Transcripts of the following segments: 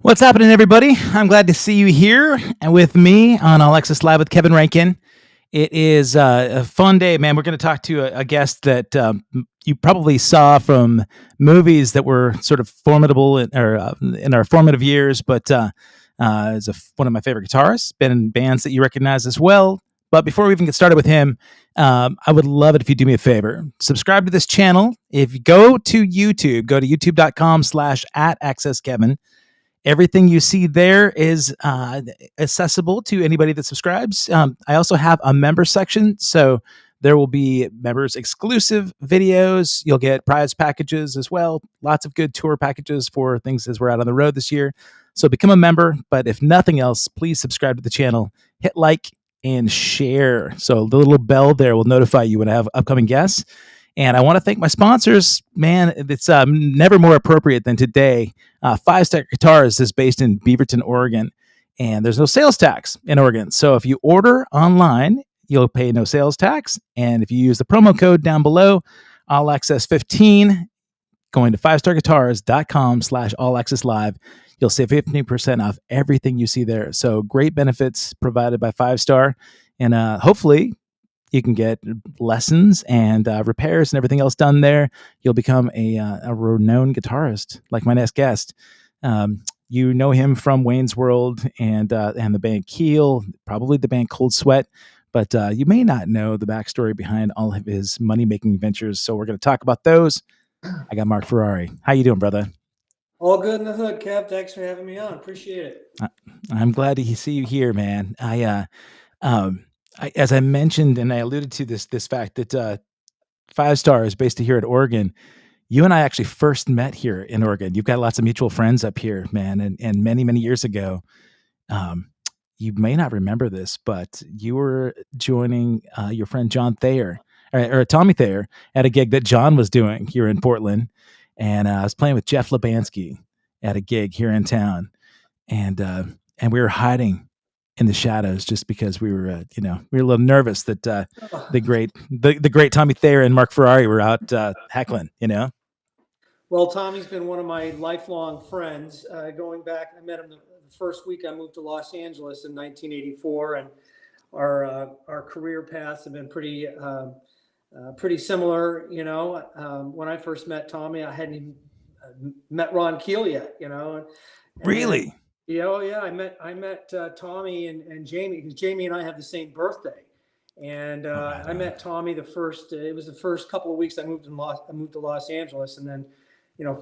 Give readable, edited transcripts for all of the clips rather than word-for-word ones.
What's happening, everybody? I'm glad to see you here and with me on All Access Live with Kevin Rankin. It is a fun day, man. We're going to talk to a guest that you probably saw from movies that were sort of formidable in our formative years, but is one of my favorite guitarists, been in bands that you recognize as well. But before we even get started with him, I would love it if you do me a favor. Subscribe to this channel. If you go to youtube.com/@accesskevin. Everything you see there is accessible to anybody that subscribes. I also have a member section, so there will be members exclusive videos. You'll get prize packages as well. Lots of good tour packages for things as we're out on the road this year. So become a member, but if nothing else, please subscribe to the channel, hit like and share. So the little bell there will notify you when I have upcoming guests. And I want to thank my sponsors. Man, it's never more appropriate than today. Five Star Guitars is based in Beaverton, Oregon, and there's no sales tax in Oregon. So if you order online, you'll pay no sales tax. And if you use the promo code down below, All Access 15, going to fivestarguitars.com/allaccesslive, you'll save 15% off everything you see there. So great benefits provided by Five Star. And hopefully you can get lessons and repairs and everything else done there. You'll become a renowned guitarist, like my next guest. You know him from Wayne's World and the band Keel, probably the band Cold Sweat, but you may not know the backstory behind all of his money-making ventures. So we're going to talk about those. I got Marc Ferrari. How you doing, brother? All good in the hood, Kev. Thanks for having me on. Appreciate it. I'm glad to see you here, man. As I mentioned, and I alluded to this fact that Five Star is based here at Oregon. You and I actually first met here in Oregon. You've got lots of mutual friends up here, man. And many, many years ago, you may not remember this, but you were joining your friend John Thayer or Tommy Thayer at a gig that John was doing here in Portland. And I was playing with Jeff Lubansky at a gig here in town. And we were hiding in the shadows just because we were a little nervous that the great Tommy Thayer and Marc Ferrari were out heckling. Well, Tommy's been one of my lifelong friends. Going back, I met him the first week I moved to Los Angeles in 1984, and our career paths have been pretty similar. When I first met Tommy, I hadn't even met Ron Keel yet. Really? Yeah. I met Tommy and Jamie, because Jamie and I have the same birthday. And I met Tommy it was the first couple of weeks I moved to Los Angeles. And then,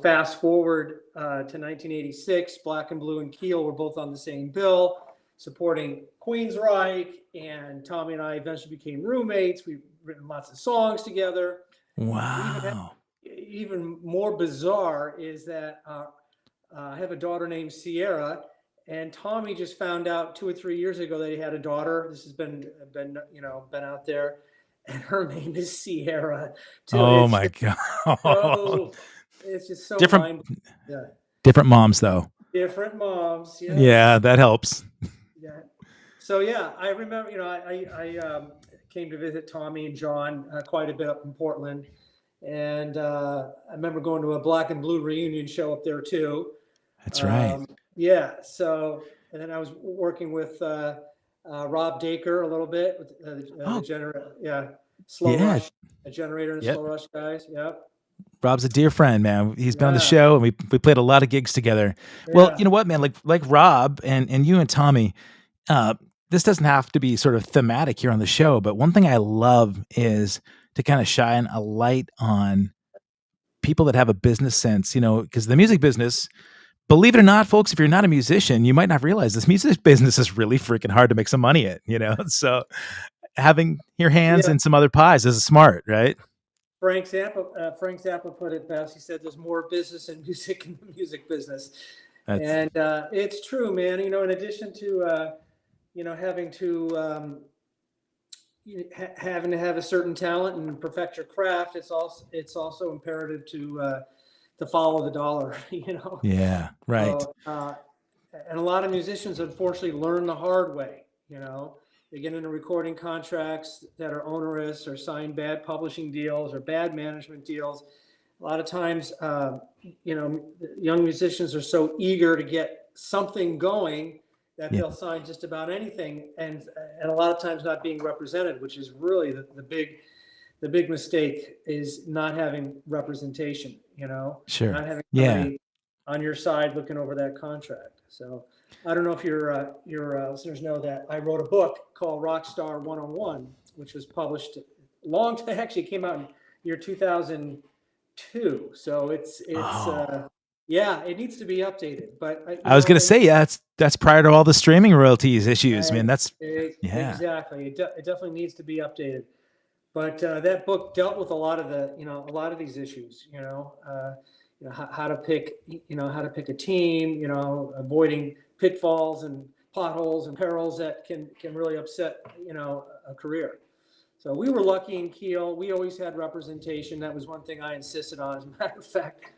fast forward to 1986, Black and Blue and Keel were both on the same bill, supporting Queensryche. And Tommy and I eventually became roommates. We've written lots of songs together. Wow. Even more bizarre is that I have a daughter named Sierra, and Tommy just found out 2 or 3 years ago that he had a daughter. This has been out there, and her name is Sierra too. Oh my God. So it's just so different moms though. Different moms. Yes. Yeah, that helps. Yeah. So yeah, I remember, I came to visit Tommy and John quite a bit up in Portland. And I remember going to a Black and Blue reunion show up there too. That's right. Yeah. So, and then I was working with Rob Dacre a little bit with the Generator. Yeah. Slow Rush, a Generator and Slow Rush guys. Yep. Rob's a dear friend, man. He's been on the show, and we played a lot of gigs together. Yeah. Well, you know what, man? Like Rob and you and Tommy, this doesn't have to be sort of thematic here on the show, but one thing I love is to kind of shine a light on people that have a business sense, because the music business, believe it or not, folks, if you're not a musician, you might not realize this music business is really freaking hard to make some money at, so having your hands in some other pies is smart, right? Frank Zappa put it best. He said there's more business in music in the music business. And it's true, man. In addition to, having to have a certain talent and perfect your craft, it's also imperative to follow the dollar. Yeah, right. So, and a lot of musicians unfortunately learn the hard way. They get into recording contracts that are onerous, or sign bad publishing deals or bad management deals. A lot of times, young musicians are so eager to get something going that Yeah. they'll sign just about anything, and a lot of times not being represented, which is really the big mistake is not having representation. Sure. Not having Yeah. somebody on your side looking over that contract. So I don't know if your listeners know that I wrote a book called Rockstar 101, which was published long actually came out in year 2002. So it's Oh, yeah, it needs to be updated. But I was gonna say, yeah, that's prior to all the streaming royalties issues, man. That's yeah. exactly it definitely needs to be updated. But that book dealt with a lot of a lot of these issues. How to pick how to pick a team. Avoiding pitfalls and potholes and perils that can really upset a career. So we were lucky in Kiel. We always had representation. That was one thing I insisted on. As a matter of fact,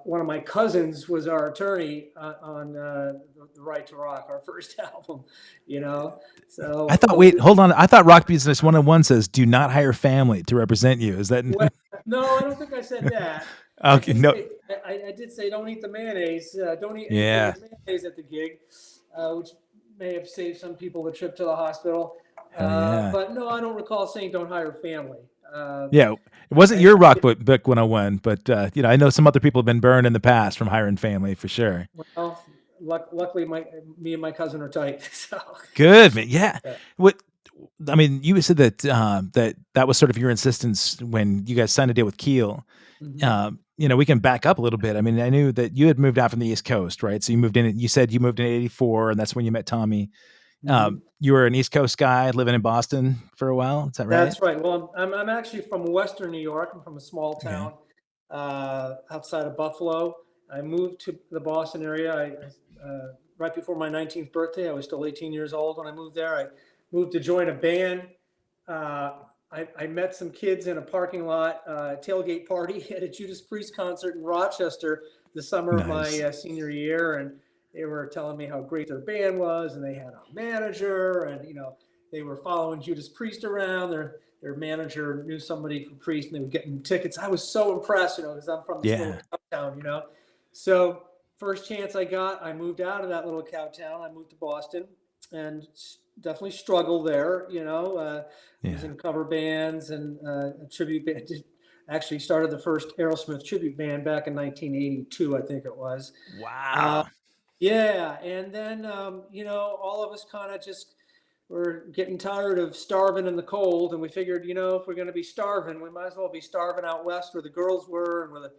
one of my cousins was our attorney on the Right to Rock, our first album. I So thought. Wait, hold on. I thought Rock Business 101 says, "Do not hire family to represent you." Is that? well, no, I don't think I said that. Okay. No. I did say don't eat the mayonnaise. Don't eat anything Yeah. with mayonnaise at the gig, which may have saved some people a trip to the hospital. Hell yeah. But no, I don't recall saying don't hire family. Yeah. It wasn't I, your book 101, but I know some other people have been burned in the past from hiring family for sure. well, luckily, me and my cousin are tight. So Good, man. Yeah. yeah. What I mean, you said that that was sort of your insistence when you guys signed a deal with Keel. Mhm. We can back up a little bit. I mean, I knew that you had moved out from the East Coast, right? So you moved in. You said you moved in '84, and that's when you met Tommy. Mhm. You were an East Coast guy living in Boston for a while. Is that right? That's right. Well, I'm actually from Western New York. I'm from a small Okay. town outside of Buffalo. I moved to the Boston area. Right before my 19th birthday. I was still 18 years old when I moved there. I moved to join a band. Uh, I met some kids in a parking lot tailgate party at a Judas Priest concert in Rochester the summer of my Nice. senior year, and they were telling me how great their band was, and they had a manager, and they were following Judas Priest around. Their manager knew somebody from Priest, and they were getting tickets. I was so impressed, because I'm from this little Yeah. cow town. So first chance I got, I moved out of that little cow town. I moved to Boston, and definitely struggled there. Was Yeah. in cover bands and a tribute band. Actually started the first Aerosmith tribute band back in 1982, I think it was. Uh, Wow. yeah, and then all of us kind of just were getting tired of starving in the cold, and we figured, if we're going to be starving, we might as well be starving out west where the girls were and where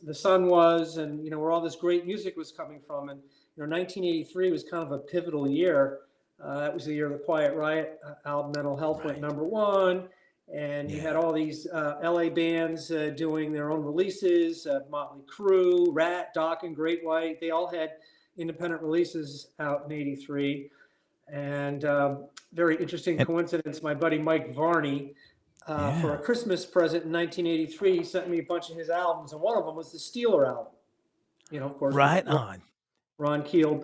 the sun was, and where all this great music was coming from. And 1983 was kind of a pivotal year. That was the year the Quiet Riot album "Mental Health" went Right. #1, and you had Yeah. all these LA bands doing their own releases. Motley Crue, Rat, Doc, and Great White. They all had independent releases out in '83. And very interesting And coincidence, my buddy Mike Varney, for a yeah. Christmas present in 1983, he sent me a bunch of his albums, and one of them was the Steeler album. Of course, Right on. Ron Keel,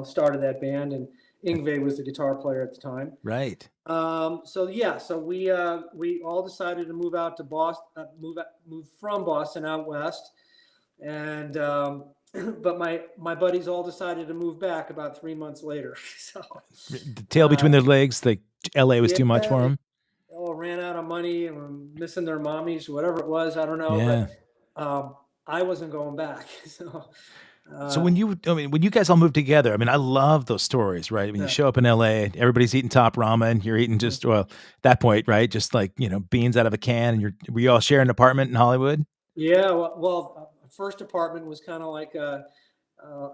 started that band, and Yngwie was the guitar player at the time. Right. So yeah, so we all decided to move out to Boston, move from Boston out west, and but my buddies all decided to move back about 3 months later. So The tail uh, between their legs. Like LA was yeah, too much for they them. all ran out of money and were missing their mommies, whatever it was. I don't know, Yeah. but I wasn't going back. So So uh, when you guys all moved together, I mean, I love those stories, right? When you yeah. show up in LA, everybody's eating top ramen, you're eating just, well, at that point, right? Just like, beans out of a can, and were you all sharing an apartment in Hollywood? Yeah, first apartment was kind of like a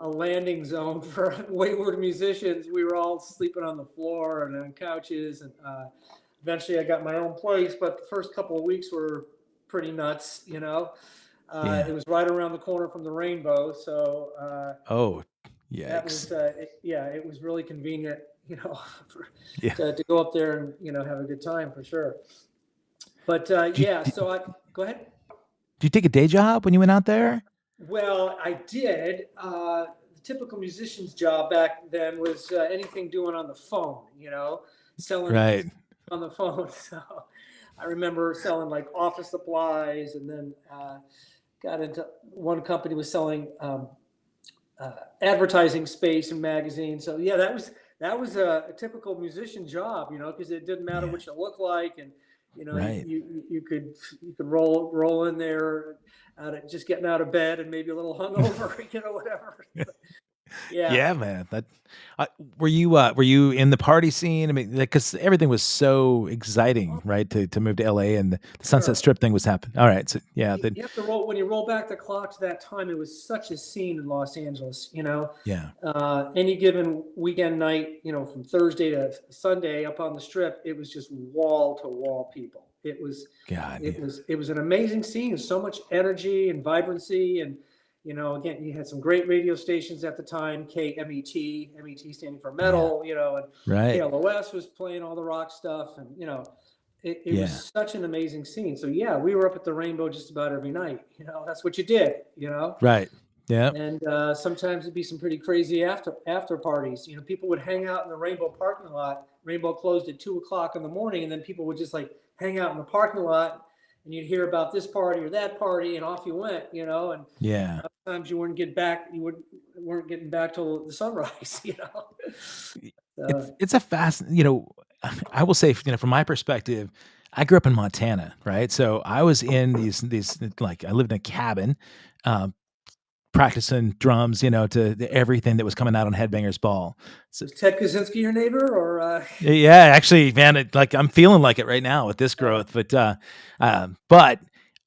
landing zone for wayward musicians. We were all sleeping on the floor and on couches, and eventually I got my own place. But the first couple of weeks were pretty nuts. Yeah. It was right around the corner from the Rainbow, so Oh, that yikes. was yeah, it was really convenient, for, Yeah. to go up there and have a good time for sure. But Do you, yeah, do, so I go ahead. do you take a day job when you went out there? Well, I did. The typical musician's job back then was anything doing on the phone, selling Right. on the phone. So I remember selling like office supplies, and then got into one company was selling advertising space and magazines. So yeah, that was a typical musician job, because it didn't matter Yeah. what you look like, and Right. you could roll in there just getting out of bed and maybe a little hungover, whatever. Yeah. Yeah, man. That uh, were you in the party scene? I mean, because everything was so exciting, Oh, right? To move to LA and the Sunset sure. Strip thing was happening. All right, so yeah, then You have to roll when you roll back the clock to that time. It was such a scene in Los Angeles. yeah, Any given weekend night, from Thursday to Sunday up on the Strip, it was just wall to wall people. It was, God, it yeah, was, it was an amazing scene. So much energy and vibrancy, and again, you had some great radio stations at the time. MET standing for yeah, metal. And right, KLOS was playing all the rock stuff, and it yeah, was such an amazing scene. So yeah, we were up at the Rainbow just about every night. That's what you did. right, yeah, And sometimes it'd be some pretty crazy after parties. People would hang out in the Rainbow parking lot. Rainbow closed at 2 o'clock in the morning, and then people would just like hang out in the parking lot, and you'd hear about this party or that party, and off you went. And yeah. sometimes you weren't getting back. Weren't getting back till the sunrise. So, It's a fast, I will say, from my perspective, I grew up in Montana, right? So I was in these like I lived in a cabin, um, practicing drums, to everything that was coming out on Headbangers Ball. So was Ted Kaczynski your neighbor, or? yeah, actually, man, like I'm feeling like it right now with this Uh, growth. But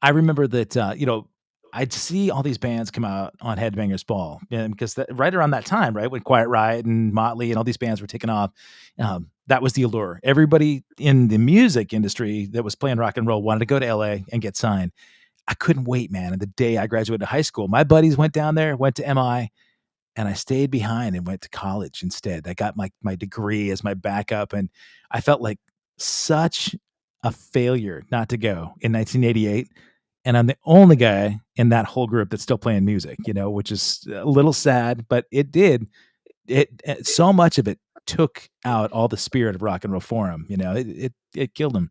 I remember that I'd see all these bands come out on Headbangers Ball, and because right around that time, right when Quiet Riot and Motley and all these bands were taking off, that was the allure. Everybody in the music industry that was playing rock and roll wanted to go to LA and get signed. I couldn't wait, man. And the day I graduated high school, my buddies went down there, went to MI, and I stayed behind and went to college instead. I got my degree as my backup, and I felt like such a failure not to go in 1988. And I'm the only guy in that whole group that's still playing music, which is a little sad, but so much of it took out all the spirit of rock and roll for him. It killed him.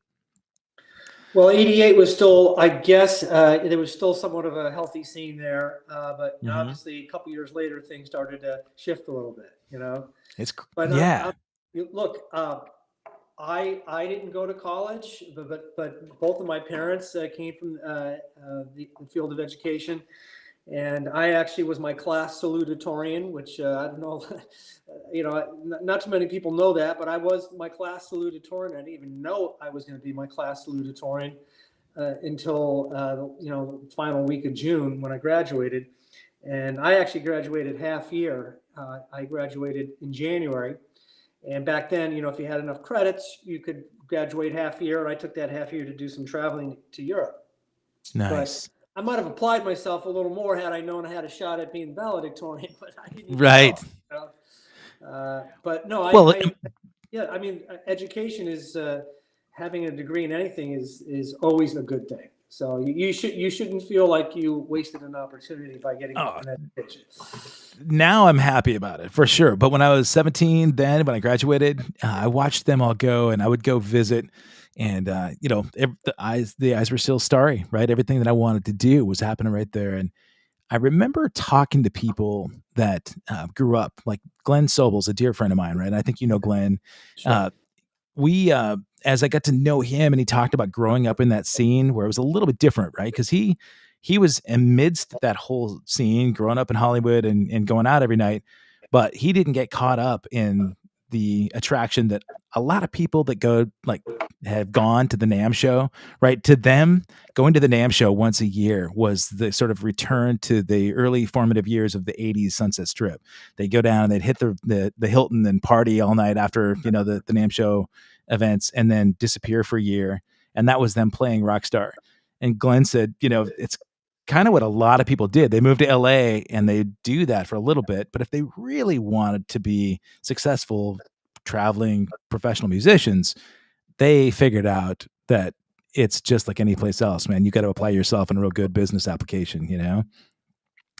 Well, '88 was still, I guess, there was still somewhat of a healthy scene there, but Hmm. obviously a couple years later things started to shift a little bit. But Yeah, look, I didn't go to college, but both of my parents came from the field of education, and I actually was my class salutatorian, which I don't know, not too many people know that, but I was my class salutatorian. I didn't even know I was going to be my class salutatorian until final week of June when I graduated, and I actually graduated half year. I graduated in January, and back then, if you had enough credits, you could graduate half year, and I took that half year to do some traveling to Europe. But nice. I might have applied myself a little more had I known I had a shot at being valedictorian, but I didn't even know. Right. But no, Well, yeah, I mean, education is having a degree in anything is always a good thing. So you shouldn't feel like you wasted an opportunity by getting oh, an education. now I'm happy about it for sure. But when I was 17, then when I graduated, I watched them all go, and I would go visit, and the eyes were still starry, right? Everything that I wanted to do was happening right there, and I remember talking to people that grew up, like Glenn Sobel's a dear friend of mine, right? And I think Glenn. Sure. Uh, we As I got to know him, and he talked about growing up in that scene where it was a little bit different, right? Because he was amidst that whole scene, growing up in Hollywood and going out every night, but he didn't get caught up in the attraction that a lot of people that go like have gone to the NAMM show, right? To them, going to the NAMM show once a year was the sort of return to the early formative years of the 80s Sunset Strip. They go down and they'd hit the Hilton and party all night after, the NAMM show events, and then disappear for a year. And that was them playing Rockstar. And Glenn said, it's kind of what a lot of people did. They moved to LA and they do that for a little bit. But if they really wanted to be successful traveling professional musicians, they figured out that it's just like any place else, man. You got to apply yourself in a real good business application.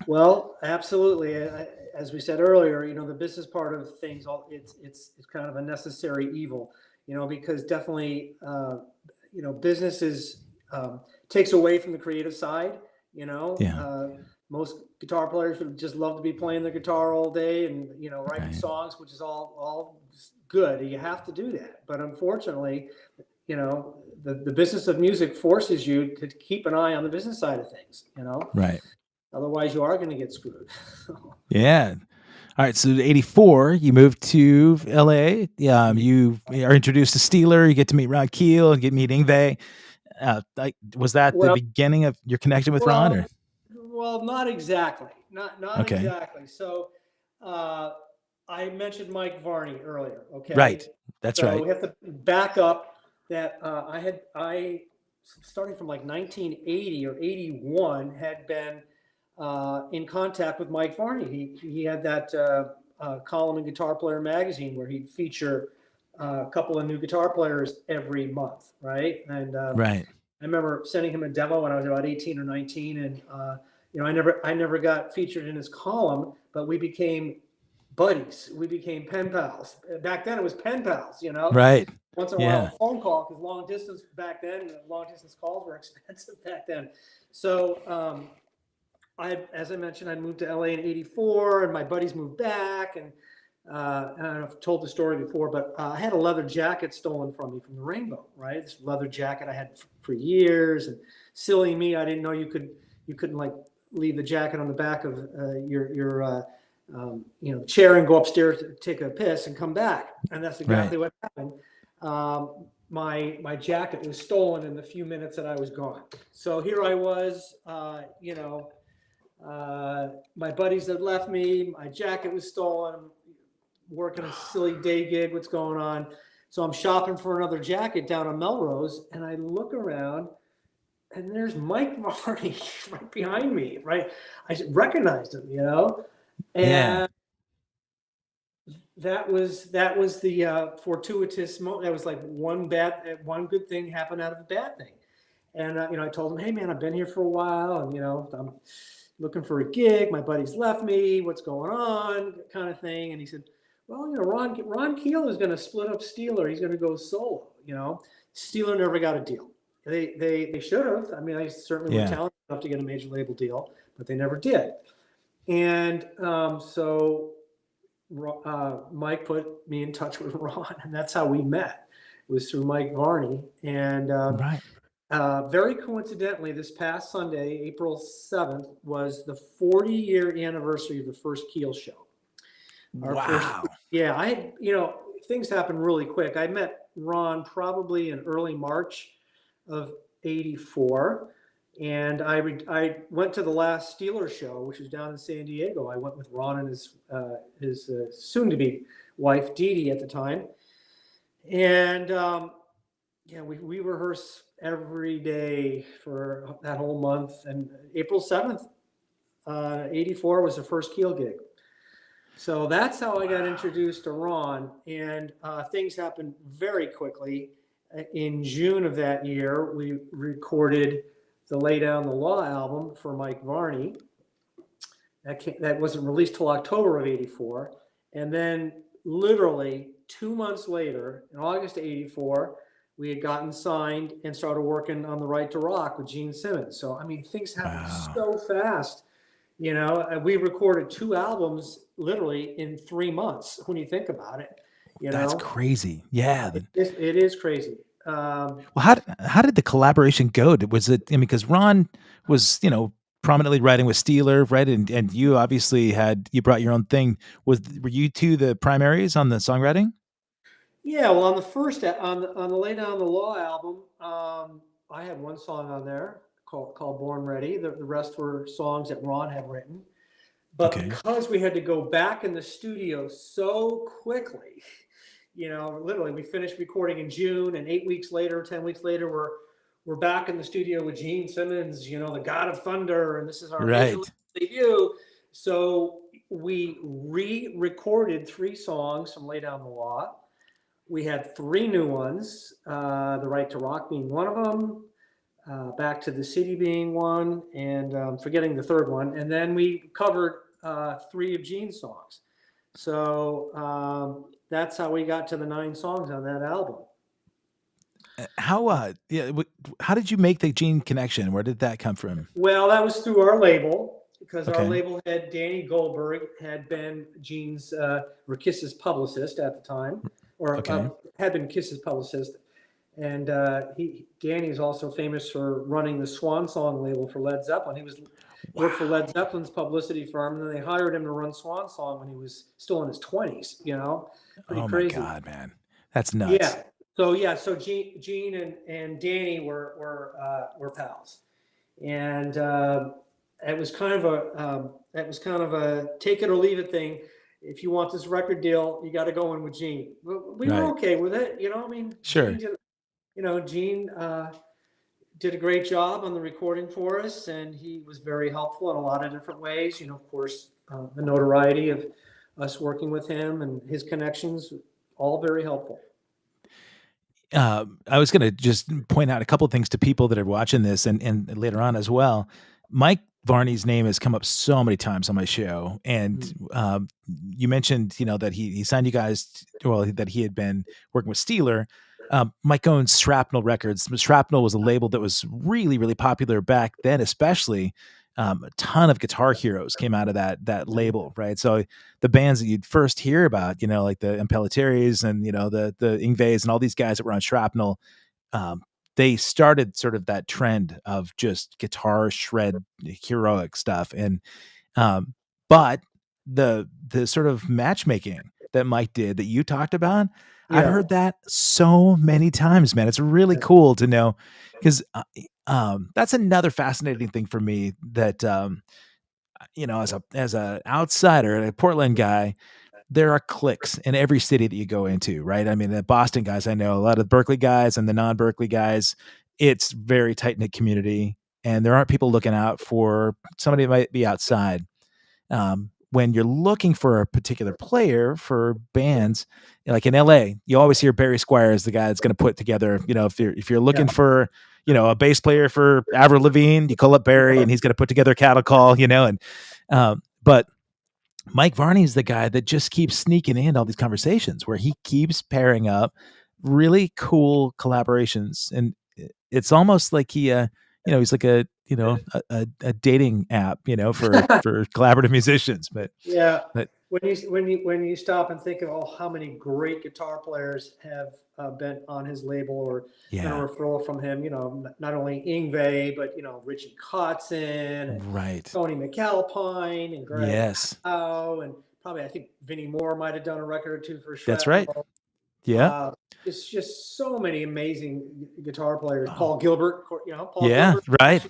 Well, absolutely. As we said earlier, the business part of things, it's kind of a necessary evil, because definitely, business is takes away from the creative side, Yeah. Most guitar players would just love to be playing the guitar all day and writing Right. songs, which is all good. You have to do that, but unfortunately, the business of music forces you to keep an eye on the business side of things. Right. Otherwise, you are going to get screwed. Yeah. All right. So 84, you moved to LA. Yeah. You are introduced to Steeler. You get to meet Ron Keel and get meeting they. Was that the Well, beginning of your connection with Ron, or? well, well, not exactly. Not Okay. exactly. So, uh, I mentioned Mike Varney earlier. Right. Okay, That's so right. we have to back up. That I starting from like 1980 or 81 had been in contact with Mike Varney. He had that column in Guitar Player magazine where he'd feature a couple of new guitar players every month, right? And Right. I remember sending him a demo when I was about 18 or 19, and I never got featured in his column, but we became buddies. We became pen pals. Back then, it was pen pals. Right. Once in a while, Yeah. a phone call, because long distance back then, long distance calls were expensive back then. So as I mentioned, I moved to LA in '84, and my buddies moved back, and I don't know if I've told the story before, but I had a leather jacket stolen from me from the Rainbow, right? This leather jacket I had for years, and silly me, I didn't know you couldn't like leave the jacket on the back of your chair and go upstairs to take a piss and come back, and that's Right. exactly what happened. My jacket was stolen in the few minutes that I was gone. So here I was, my buddies had left me. My jacket was stolen. I'm working a silly day gig. What's going on? So I'm shopping for another jacket down on Melrose, and I look around, and there's Mike Varney right behind me. Right, I recognized him, Yeah. and that was the fortuitous moment. That was like one good thing happened out of a bad thing. And I told him, hey man, I've been here for a while, and I'm looking for a gig. My buddy's left me. What's going on? Kind of thing. And he said, well, Ron Keel is going to split up Steeler. He's going to go solo. Steeler never got a deal. They should have. I mean, they certainly were Yeah. talented enough to get a major label deal, but they never did. And so Mike put me in touch with Ron, and that's how we met. It was through Mike Varney, and Right. very coincidentally, this past Sunday, April 7th, was the 40-year anniversary of the first Keel show. Our first, Wow. yeah, things happen really quick. I met Ron probably in early March of '84, and I went to the last Steelers show, which was down in San Diego. I went with Ron and his soon-to-be wife, Dee Dee, at the time, and we rehearse every day for that whole month. And April 7th, '84 was the first Keel gig. So that's how I got introduced to Ron. And things happened very quickly. In June of that year, we recorded the Lay Down the Law album for Mike Varney. That wasn't released till October of '84. And then literally 2 months later, in August of '84, we had gotten signed and started working on The Right to Rock with Gene Simmons. So, I mean, things happen Wow. so fast. We recorded 2 albums literally in 3 months when you think about it. That's crazy. Yeah. It is crazy. Well, how did the collaboration go? Was it, I mean, because Ron was, prominently writing with Steeler, right? And you obviously you brought your own thing. Were you two the primaries on the songwriting? Yeah, well, on the first on the Lay Down the Law album, I had one song on there called Born Ready. The rest were songs that Ron had written. But Okay. because we had to go back in the studio so quickly, literally we finished recording in June, and 8 weeks later, 10 weeks later, we're back in the studio with Gene Simmons, the God of Thunder, and this is our major Right. debut. So we re-recorded 3 songs from Lay Down the Law. We had 3 new ones, The Right to Rock being one of them, Back to the City being one, and forgetting the third one. And then we covered 3 of Gene's songs. So that's how we got to the 9 songs on that album. How did you make the Gene connection? Where did that come from? Well, that was through our label because our Okay. label head, Danny Goldberg, had been Gene's or Kiss's publicist at the time, or Okay. had been Kiss's publicist. And Danny's also famous for running the Swan Song label for Led Zeppelin. He was worked for Led Wow. Zeppelin's publicity firm, and then they hired him to run Swan Song when he was still in his 20s. Pretty Oh my crazy. God, man. That's nuts. Yeah. So Gene and Danny were pals, and it was kind of a take it or leave it thing. If you want this record deal, you got to go in with Gene. We were Right. okay with it. I mean, Sure. Gene did a great job on the recording for us, and he was very helpful in a lot of different ways. Of course, the notoriety of us working with him and his connections, all very helpful. I was going to just point out a couple of things to people that are watching this and later on as well. Mike Varney's name has come up so many times on my show, and you mentioned that he signed you guys. Well, that he had been working with Steeler. Mike owns Shrapnel Records. Shrapnel was a label that was really, really popular back then, especially. A ton of guitar heroes came out of that label, right? So the bands that you'd first hear about, like the Impellitteri and the Yngwies and all these guys that were on Shrapnel, they started sort of that trend of just guitar shred heroic stuff. And but the sort of matchmaking that Mike did that you talked about, I've Yeah. heard that so many times, man. It's really cool to know because that's another fascinating thing for me that as a outsider, a Portland guy, there are cliques in every city that you go into, right? I mean, the Boston guys, I know a lot of the Berkeley guys and the non-Berkeley guys. It's very tight knit community, and there aren't people looking out for somebody that might be outside. When you're looking for a particular player for bands, like in LA, you always hear Barry Squire is the guy that's going to put together. If you're looking for a bass player for Avril Lavigne, you call up Barry and he's going to put together Cattle Call. But Mike Varney is the guy that just keeps sneaking in all these conversations where he keeps pairing up really cool collaborations, and it's almost like he's like a dating app, for collaborative musicians. But Yeah. but When you stop and think of how many great guitar players have been on his label or been a yeah, referral from him, not only Yngwie, but Richie Kotzen and right, Tony McAlpine and Greg yes, Howe, and probably I think Vinnie Moore might have done a record or two for that's right, Shrapnel. yeah, Uh, it's just so many amazing guitar players. oh, Paul Gilbert, yeah, right,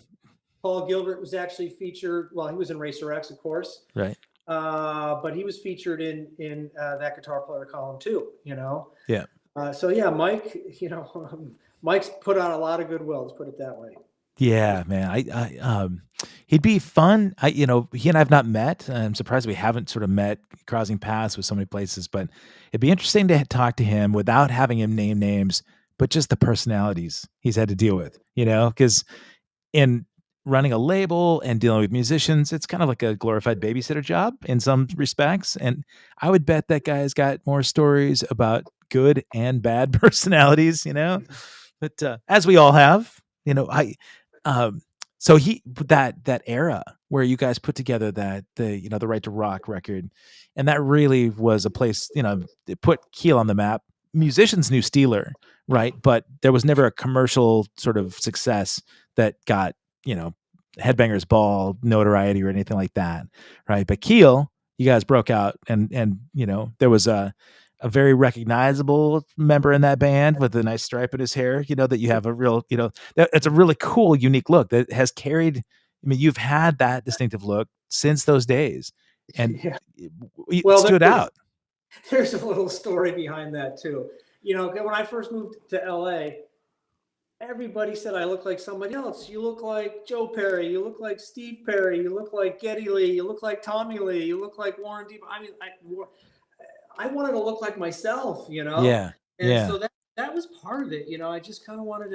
Paul Gilbert was actually featured. Well, he was in Racer X, of course, right, but he was featured in that guitar player column too. yeah. So yeah, Mike. Mike's put out a lot of goodwill. Let's put it that way. Yeah, man. He'd be fun. He and I have not met. I'm surprised we haven't sort of met, crossing paths with so many places. But it'd be interesting to talk to him without having him name names, but just the personalities he's had to deal with. Because in running a label and dealing with musicians, it's kind of like a glorified babysitter job in some respects. And I would bet that guy's got more stories about good and bad personalities. But as we all have, I um so that era where you guys put together the Right to Rock record, and that really was a place, it put Keel on the map. Musicians knew Steeler, right? But there was never a commercial sort of success that got, Headbangers Ball notoriety or anything like that, right? But Keel, you guys broke out, and there was a very recognizable member in that band with a nice stripe in his hair, that you have a real, it's a really cool, unique look that has carried. I mean, you've had that distinctive look since those days, and Yeah. it Well, stood out. there's a little story behind that too. When I first moved to LA, everybody said I look like somebody else. You look like Joe Perry. You look like Steve Perry. You look like Geddy Lee. You look like Tommy Lee. You look like Warren D. I mean, I wanted to look like myself. Yeah, And yeah, so that was part of it. I just kind of wanted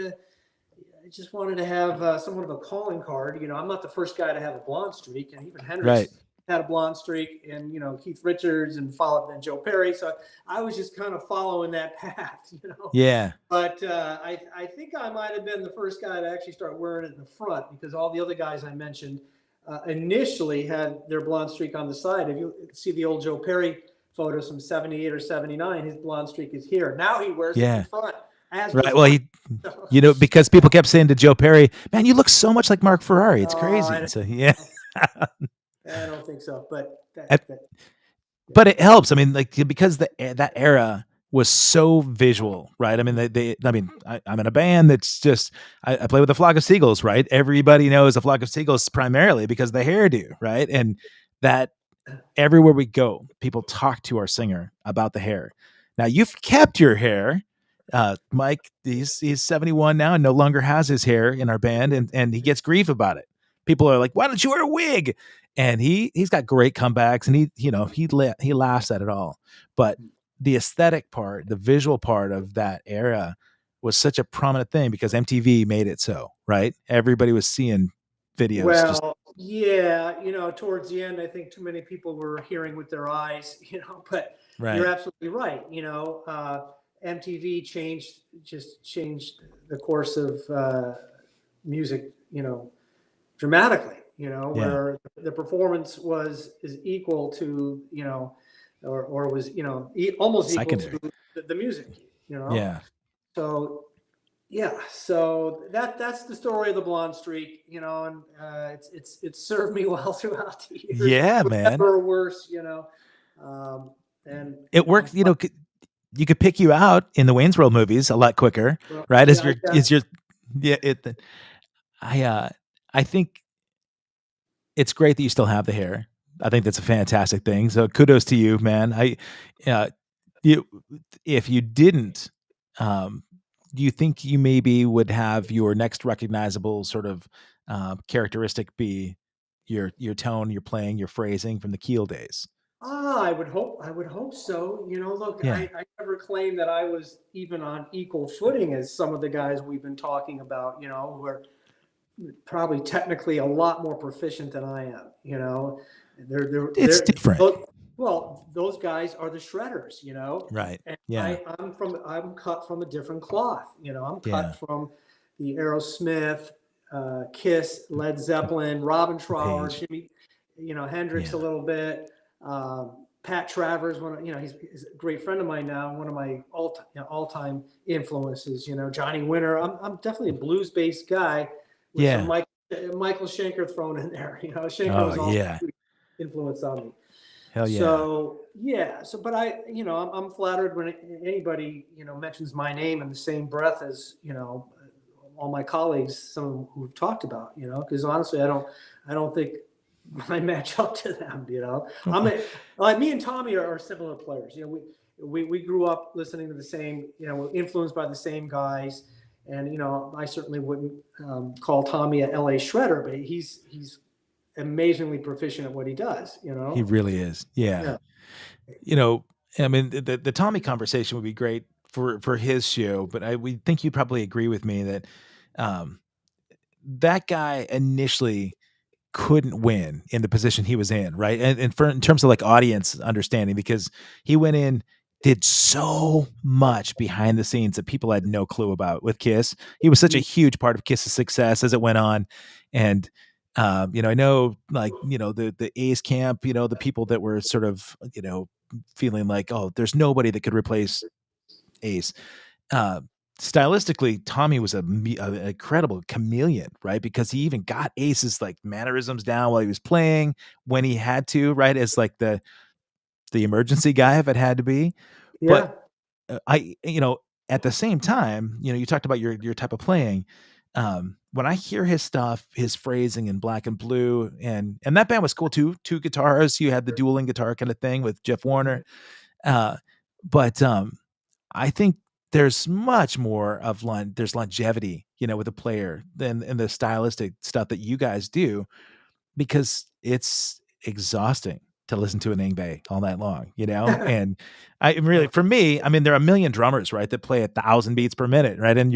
to have somewhat of a calling card. I'm not the first guy to have a blonde streak, and even Hendrix right, had a blonde streak, and Keith Richards, and followed then Joe Perry. So I was just kind of following that path. Yeah. But I think I might have been the first guy to actually start wearing it in the front, because all the other guys I mentioned initially had their blonde streak on the side. If you see the old Joe Perry photos from 78 or 79, his blonde streak is here. Now he wears it in Yeah. front, as Right. does Well, Mike. because people kept saying to Joe Perry, "Man, you look so much like Marc Ferrari. It's Oh, crazy." So yeah. I don't think so, but I- but it helps. I mean, like, because that era was so visual, right? I mean, I'm in a band that's just, I play with a flock of seagulls, right? Everybody knows a flock of seagulls primarily because of the hairdo, right? And that everywhere we go, people talk to our singer about the hair. Now you've kept your hair. Mike, he's 71 now and no longer has his hair in our band, and he gets grief about it. People are like, "Why don't you wear a wig?" And he's got great comebacks, and he laughs at it all. But the aesthetic part, the visual part of that era was such a prominent thing because MTV made it so, right? Everybody was seeing videos. Well, yeah, towards the end, I think too many people were hearing with their eyes, but Right. you're absolutely right. MTV changed the course of music, dramatically, where the performance is equal to, or was, almost Secondary. equal to the music, Yeah. So yeah, so that's the story of the blonde streak, and it's served me well throughout the years. Yeah, for man. better or worse, and It works. You could pick you out in the Wayne's World movies a lot quicker, right? I think it's great that you still have the hair. I think that's a fantastic thing. So kudos to you, man. You, if you didn't, do you think you maybe would have your next recognizable sort of characteristic be your tone, your playing, your phrasing from the Keel days? I would hope so. Look, Yeah. I never claimed that I was even on equal footing as some of the guys we've been talking about, who are probably technically a lot more proficient than I am. It's different. Well, those guys are the shredders, Right. and Yeah. I'm cut from a different cloth. I'm Yeah. cut from the Aerosmith, Kiss, Led Zeppelin, Robin Trower, Page. Jimmy, Hendrix Yeah. a little bit. Pat Travers, he's a great friend of mine now. One of my all-time influences. Johnny Winter. I'm definitely a blues-based guy with Yeah. some Michael Schenker thrown in there. Schenker Oh, was also yeah. a huge influence on me. Hell yeah. So yeah. But I'm flattered when anybody mentions my name in the same breath as all my colleagues, some who've talked about. Because honestly, I don't think I match up to them. Like me and Tommy are similar players. We grew up listening to the same. We're influenced by the same guys. And I certainly wouldn't call Tommy a LA shredder, but he's amazingly proficient at what he does. He really is. Yeah. I mean, the Tommy conversation would be great for his show, but we think you'd probably agree with me that that guy initially couldn't win in the position he was in, right? And in terms of like audience understanding, because he went in, did so much behind the scenes that people had no clue about with Kiss. He was such a huge part of Kiss's success as it went on. And I know the A's camp, the people that were sort of, feeling like, oh, there's nobody that could replace Ace. Stylistically, Tommy was an incredible chameleon, right? Because he even got Ace's like mannerisms down while he was playing when he had to, right? As like the emergency guy if it had to be. Yeah. But at the same time, you talked about your type of playing. When I hear his stuff, his phrasing in Black and Blue, and that band was cool too. Two guitars, you had the dueling guitar kind of thing with Jeff Warner. But I think there's much more of there's longevity, with a player than in the stylistic stuff that you guys do, because it's exhausting to listen to an Yngwie all night long, and for me, I mean, there are a million drummers, right, that play 1,000 beats per minute, right? And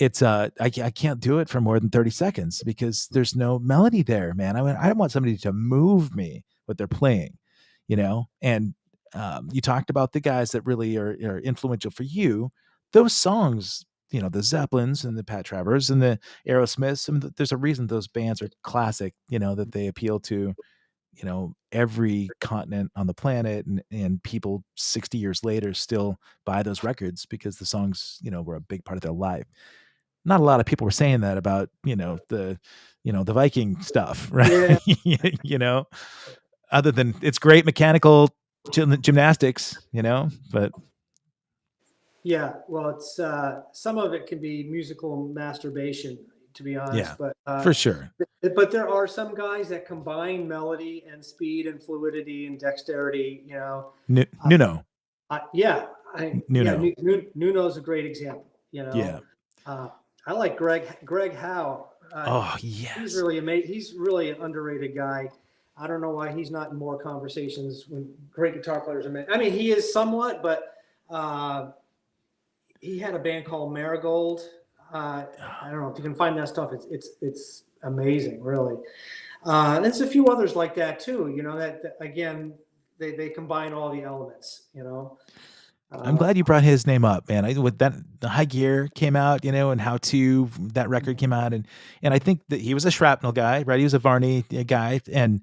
I can't do it for more than 30 seconds because there's no melody there, man. I want somebody to move me what they're playing, and you talked about the guys that really are influential for you. Those songs, the Zeppelins and the Pat Travers and the Aerosmiths, there's a reason those bands are classic, that they appeal to, every continent on the planet, and people 60 years later still buy those records because the songs, were a big part of their life. Not a lot of people were saying that about, the Viking stuff, right? Yeah, you know, other than it's great mechanical gymnastics, but yeah. Well, it's some of it can be musical masturbation, to be honest. yeah, for sure. But there are some guys that combine melody and speed and fluidity and dexterity. Uh, Nuno, yeah, Nuno, Nuno's a great example. yeah. Uh, I like Greg Howe. Oh He's yes, really amazing. He's really an underrated guy. I don't know why he's not in more conversations when great guitar players are made. I mean, he is somewhat, but he had a band called Marigold. I don't know if you can find that stuff. It's amazing, really. There's a few others like that too. That again, they combine all the elements. I'm Uh, glad you brought his name up, man. With that, the High Gear came out, and How To, that record came out, and I think that he was a Shrapnel guy, right? He was a Varney guy, and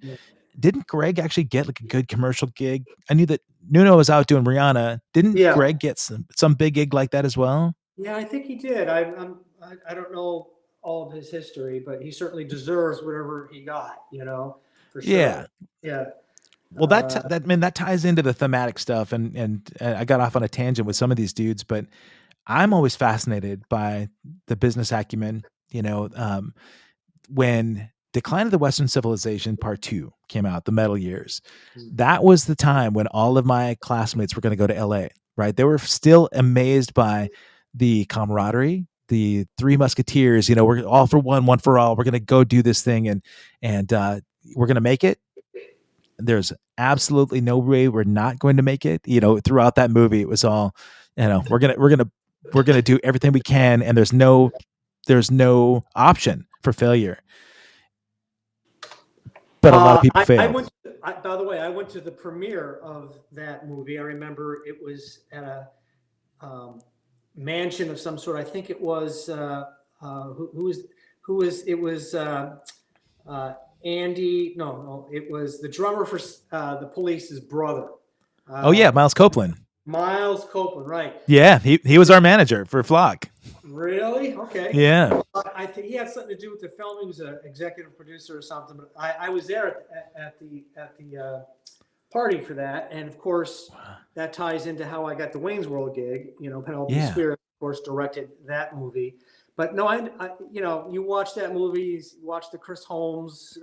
didn't Greg actually get like a good commercial gig? I knew that Nuno was out doing Rihanna. Didn't yeah, Greg get some big gig like that as well? yeah, I think he did. I don't know all of his history, but he certainly deserves whatever he got. For Yeah. sure. Yeah. Well, Uh, that ties into the thematic stuff, and I got off on a tangent with some of these dudes, but I'm always fascinated by the business acumen. When Decline of the Western Civilization Part 2 came out, the Metal Years, that was the time when all of my classmates were going to go to LA, right? They were still amazed by the camaraderie, the Three Musketeers, we're all for one for all. We're going to go do this thing, and we're going to make it. There's absolutely no way we're not going to make it. Throughout that movie, it was all, we're gonna do everything we can, and there's no option for failure. But a lot of people I failed. went. By the way, I went to the premiere of that movie. I remember it was at a mansion of some sort. I think it was who was it was Andy. No, it was the drummer for the Police's brother, Oh yeah, Miles Copeland. Miles Copeland. Right. Yeah, he was our manager for Flock. Really? Okay. Yeah, I think he had something to do with the film. He was an executive producer or something. But I was there at the party for that, and of course, that ties into how I got the Wayne's World gig. Penelope yeah. Spheres, of course, directed that movie. But no, you watch that movie, you watch the Chris Holmes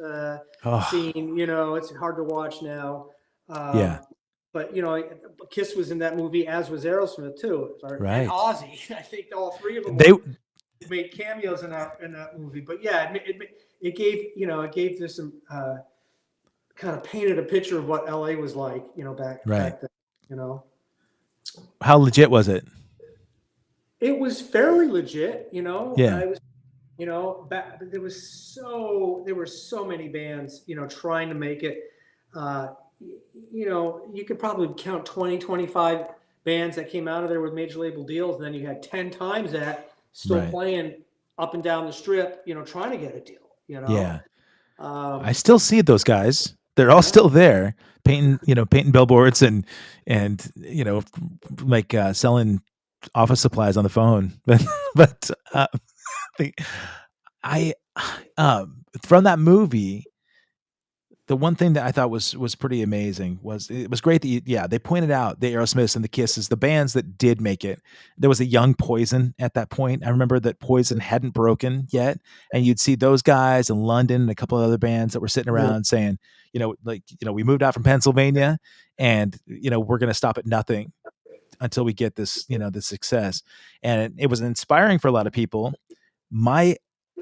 Oh scene. It's hard to watch now. yeah, But Kiss was in that movie, as was Aerosmith too, and right. Ozzy. I think all three of them They made cameos in that movie. But yeah, it gave this some kind of painted a picture of what LA was like, right. back then. You know, How legit was it? it was fairly legit. Yeah, I was, back, there were so many bands, trying to make it. Uh, you could probably count 20, 25 bands that came out of there with major label deals, and then you had 10 times that still right. playing up and down the strip, trying to get a deal. Yeah, I Um, still see those guys. They're all yeah. still there, painting billboards and like selling office supplies on the phone. But the, I from that movie, the one thing that I thought was pretty amazing was it was great that they pointed out the Aerosmiths and the Kisses, the bands that did make it. There was a young Poison at that point. I remember that Poison hadn't broken yet, and you'd see those guys in London and a couple of other bands that were sitting Yeah. around saying, we moved out from Pennsylvania, and we're going to stop at nothing until we get this, this success. And it was inspiring for a lot of people. My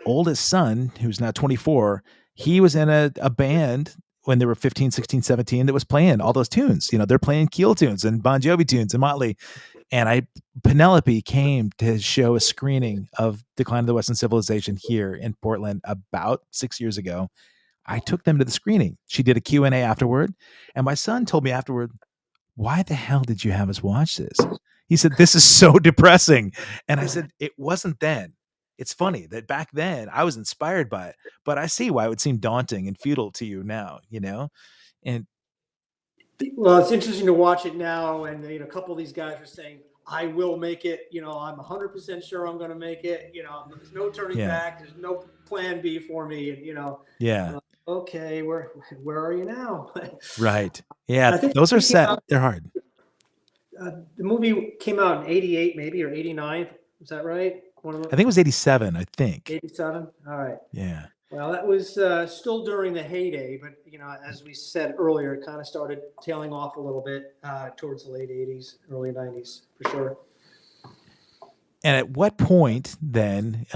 oldest son, who's now 24, he was in a band when they were 15, 16, 17 that was playing all those tunes. They're playing Keel tunes and Bon Jovi tunes and Motley. And Penelope came to show a screening of Decline of the Western Civilization here in Portland about 6 years ago. I took them to the screening. She did a Q&A afterward, and my son told me afterward, "Why the hell did you have us watch this?" He said, "This is so depressing." And I said, "It wasn't then." It's funny that back then I was inspired by it, but I see why it would seem daunting and futile to you now, you know? And Well, it's interesting to watch it now, and a couple of these guys are saying, "I will make it." I'm 100% sure I'm going to make it. There's no turning yeah, back. There's no plan B for me. And yeah, I'm like, okay, where are you now? right. Yeah, I think those are the movie came set. out. They're hard. The movie came out in '88, maybe, or '89. Is that right? One of I the think it was 87, I think. '87. All right. Yeah. Well, that was still during the heyday, but as we said earlier, it kind of started tailing off a little bit towards the late '80s, early '90s, for sure. And at what point then,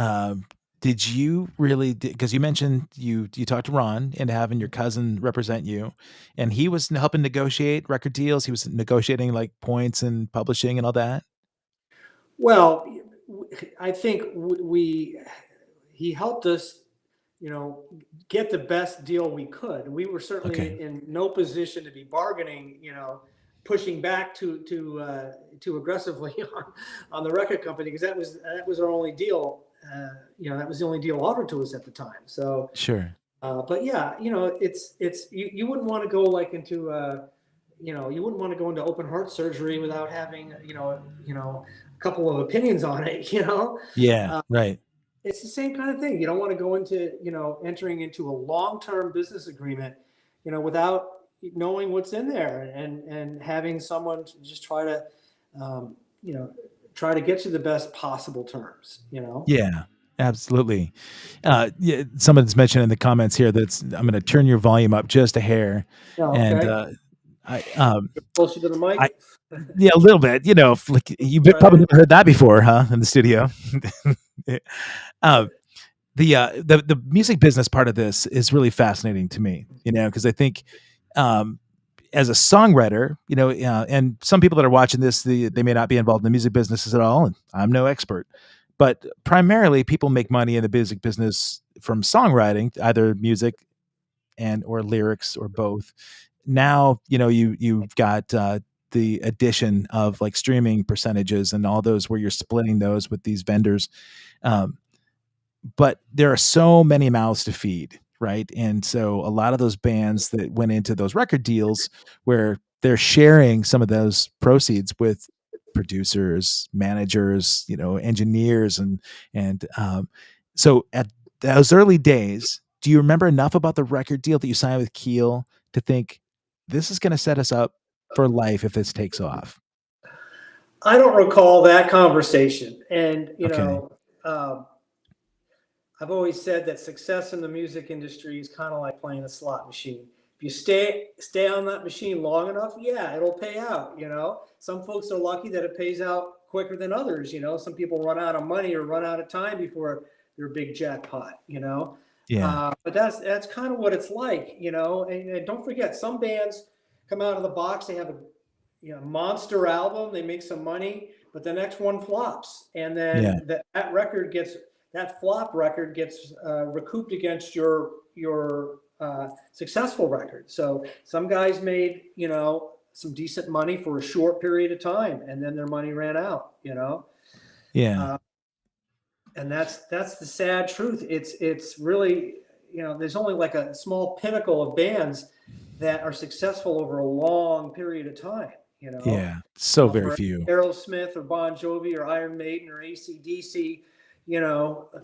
did you really, because you mentioned you talked to Ron and having your cousin represent you, and he was helping negotiate record deals. He was negotiating like points and publishing and all that. Well, I think he helped us, you know, get the best deal we could. We were Okay. certainly in no position to be bargaining, pushing back too aggressively on the record company, because that was our only deal. That was the only deal offered to us at the time. So, Sure. but yeah, it's you wouldn't want to go like into you wouldn't want to go into open heart surgery without having a couple of opinions on it. Yeah. Uh, Right. it's the same kind of thing. You don't want to go into entering into a long-term business agreement without knowing what's in there, and having someone just um, you know try to get you the best possible terms. Yeah. Absolutely. Yeah. Someone's mentioned in the comments here that's I'm going to turn your volume up just a hair, Yeah, and okay. I um Closer to the I mic. yeah, a little bit. Like you've probably Right. never heard that before, huh? In the studio. um, the music business part of this is really fascinating to me, because I think um, as a songwriter, and some people that are watching this, they may not be involved in the music businesses at all, and I'm no expert, but primarily people make money in the music business from songwriting, either music and or lyrics or both. Now, you've got the addition of like streaming percentages and all those where you're splitting those with these vendors. Um, but there are so many mouths to feed, right? And so a lot of those bands that went into those record deals where they're sharing some of those proceeds with producers, managers, engineers, and so at those early days, do you remember enough about the record deal that you signed with Keel to think this is going to set us up for life if this takes off? I don't recall that conversation, and Okay. I've always said that success in the music industry is kind of like playing a slot machine. If you stay on that machine long enough, yeah, it'll pay out. Some folks are lucky that it pays out quicker than others. Some people run out of money or run out of time before their big jackpot. Yeah. But that's kind of what it's like. And don't forget, some bands come out of the box. They have a monster album. They make some money, but the next one flops, and Yeah. then that flop record gets recouped against your successful record. So some guys made some decent money for a short period of time, and then their money ran out. Yeah. Uh, and that's the sad truth. It's really there's only like a small pinnacle of bands that are successful over a long period of time. Yeah. So very For few. Aerosmith or Bon Jovi or Iron Maiden or AC/DC,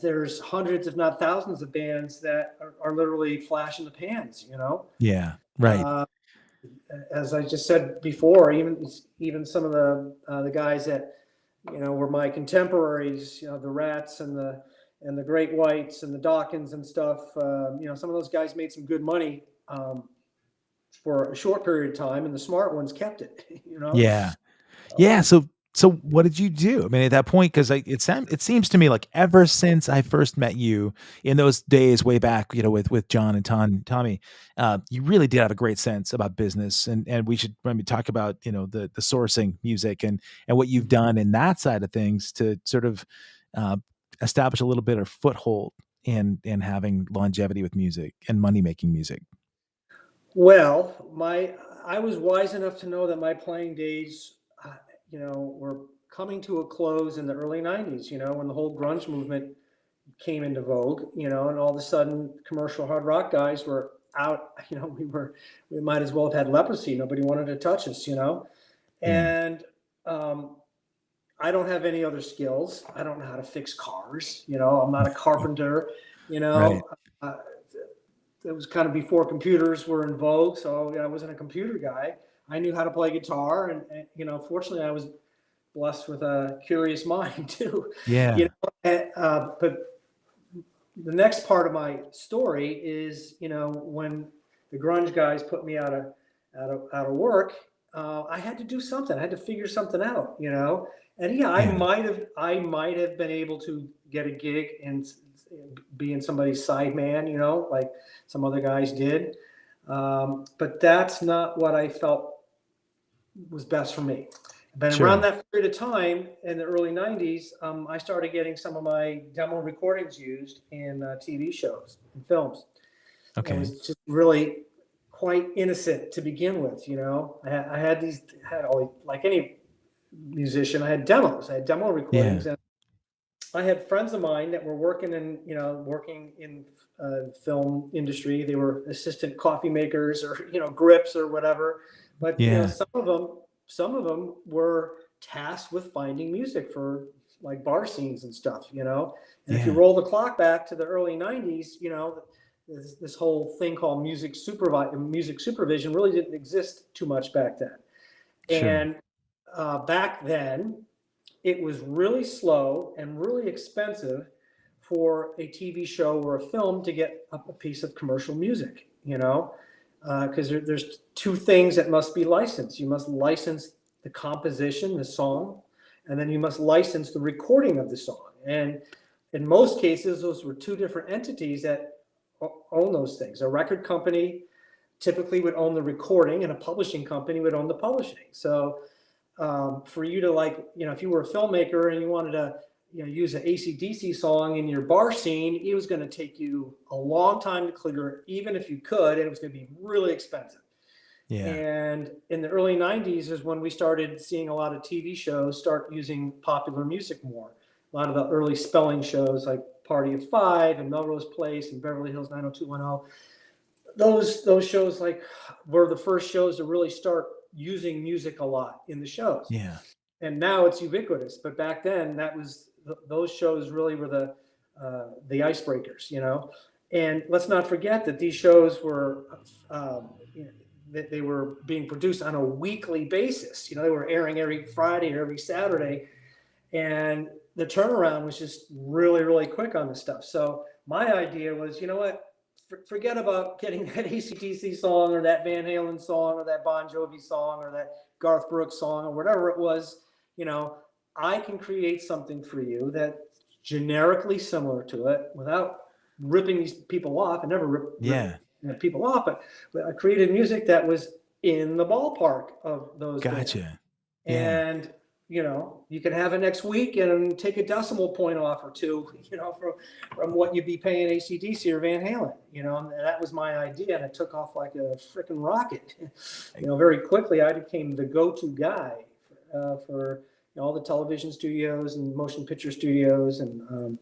there's hundreds, if not thousands, of bands that are literally flash in the pans. Yeah. Right. Uh, as I just said before, even some of the guys that were my contemporaries, the Rats and the Great Whites and the Dawkins and stuff. Some of those guys made some good money for a short period of time, and the smart ones kept it. Yeah. Yeah, So, so what did you do? I mean, at that point, because it seems to me like ever since I first met you in those days way back, with John and Tommy, you really did have a great sense about business, and we should maybe talk about the sourcing music and what you've done in that side of things to sort of uh, establish a little bit of foothold in having longevity with music and money making music? Well, I was wise enough to know that my playing days, were coming to a close in the early '90s. When the whole grunge movement came into vogue. And all of a sudden, commercial hard rock guys were out. We might as well have had leprosy. Nobody wanted to touch us. Yeah. And I don't have any other skills. I don't know how to fix cars. I'm not a carpenter. You Right. know, uh, it was kind of before computers were in vogue, so I wasn't a computer guy. I knew how to play guitar, and fortunately, I was blessed with a curious mind too. Yeah. But the next part of my story is, when the grunge guys put me out of work, I had to do something. I had to figure something out. And yeah, I Yeah. might have been able to get a gig and being somebody's side man, like some other guys did. But that's not what I felt was best for me. But around Sure. that period of time in the early '90s, I started getting some of my demo recordings used in TV shows and films. It Okay. was just really quite innocent to begin with. I had all, like any musician, I had demos. I had demo Yeah. recordings, and I had friends of mine that were working in film industry. They were assistant coffee makers or grips or whatever. But Yeah. some of them were tasked with finding music for like bar scenes and stuff. And if you Yeah. roll the clock back to the early '90s, this whole thing called music supervision really didn't exist too much back then. Sure. And back then, it was really slow and really expensive for a TV show or a film to get a piece of commercial music, because there's two things that must be licensed. You must license the composition, the song, and then you must license the recording of the song. And in most cases, those were two different entities that own those things. A record company typically would own the recording, and a publishing company would own the publishing. So for you to, like, if you were a filmmaker and you wanted to, use an AC/DC song in your bar scene, it was going to take you a long time to clear, even if you could, and it was going to be really expensive. Yeah. And in the early '90s is when we started seeing a lot of TV shows start using popular music more. A lot of the early spelling shows like Party of Five and Melrose Place and Beverly Hills 90210, those shows like were the first shows to really start using music a lot in the shows. Yeah. And now it's ubiquitous, but back then that was those shows really were the icebreakers. And let's not forget that these shows were that they were being produced on a weekly basis. They were airing every Friday or every Saturday, and the turnaround was just really, really quick on this stuff. So my idea was, you know what, forget about getting that AC/DC song or that Van Halen song or that Bon Jovi song or that Garth Brooks song or whatever it was. I can create something for you that's generically similar to it without ripping these people off. I never rip Yeah. people off, but I created music that was in the ballpark of those bands. Gotcha. Yeah. And you can have it next week and take a decimal point off or two, from what you'd be paying AC/DC or Van Halen, and that was my idea, and it took off like a freaking rocket. Very quickly I became the go-to guy for all the television studios and motion picture studios and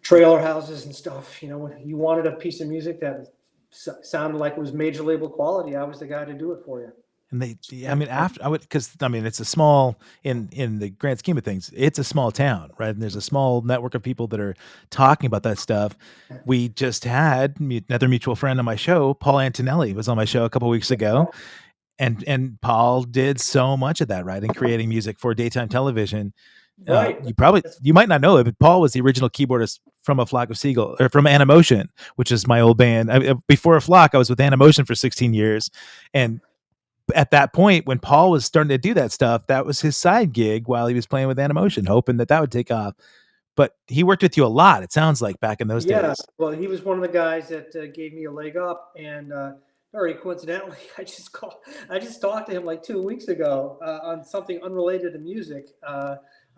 trailer houses and stuff. When you wanted a piece of music that sounded like it was major label quality, I was the guy to do it for you. And I mean, after I would, because I mean, it's a small in the grand scheme of things, it's a small town, right? And there's a small network of people that are talking about that stuff. We just had another mutual friend on my show, Paul Antonelli, was on my show a couple weeks ago, and Paul did so much of that, right, in creating music for daytime television. Right. You might not know it, but Paul was the original keyboardist from A Flock of Seagulls, or from Animotion, which is my old band. Before A Flock, I was with Animotion for 16 years, and at that point, when Paul was starting to do that stuff, that was his side gig while he was playing with Animotion, hoping that would take off. But he worked with you a lot, it sounds like, back in those Yeah, days. well, he was one of the guys that gave me a leg up, and very coincidentally, I just talked to him like 2 weeks ago on something unrelated to music.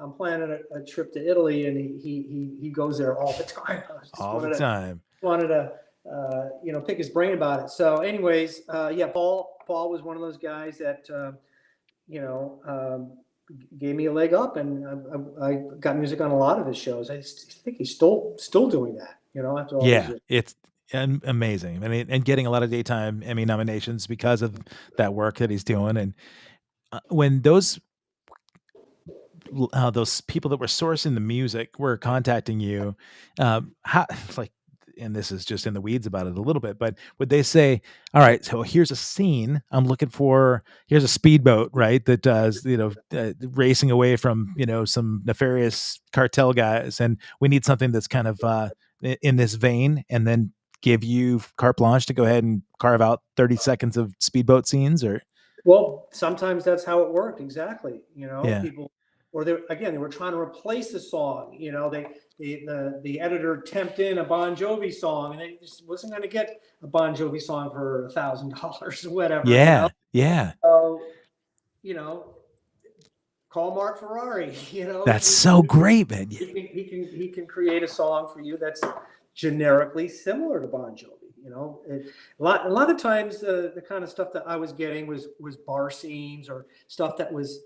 I'm planning a trip to Italy, and he goes there all the time. I just All the time. wanted to pick his brain about it. So, anyways, yeah, Paul was one of those guys that you know gave me a leg up, and I got music on a lot of his shows. I think he's still doing that. After all these Yeah, years. it's amazing. I mean, and getting a lot of daytime Emmy nominations because of that work that he's doing. And when those people that were sourcing the music were contacting you, how like, and this is just in the weeds about it a little bit, but would they say, all right, so here's a scene I'm looking for, here's a speedboat, right, that does, racing away from, some nefarious cartel guys, and we need something that's kind of in this vein, and then give you carte blanche to go ahead and carve out 30 seconds of speedboat scenes? Or Well, sometimes that's how it worked. Exactly. yeah, People, or they were trying to replace the song. The editor temped in a Bon Jovi song, and they just wasn't going to get a Bon Jovi song for $1,000 or whatever. yeah, yeah, So you know, call Marc Ferrari. that's so great, man. He can create a song for you that's generically similar to Bon Jovi. A lot of times the kind of stuff that I was getting was bar scenes, or stuff that was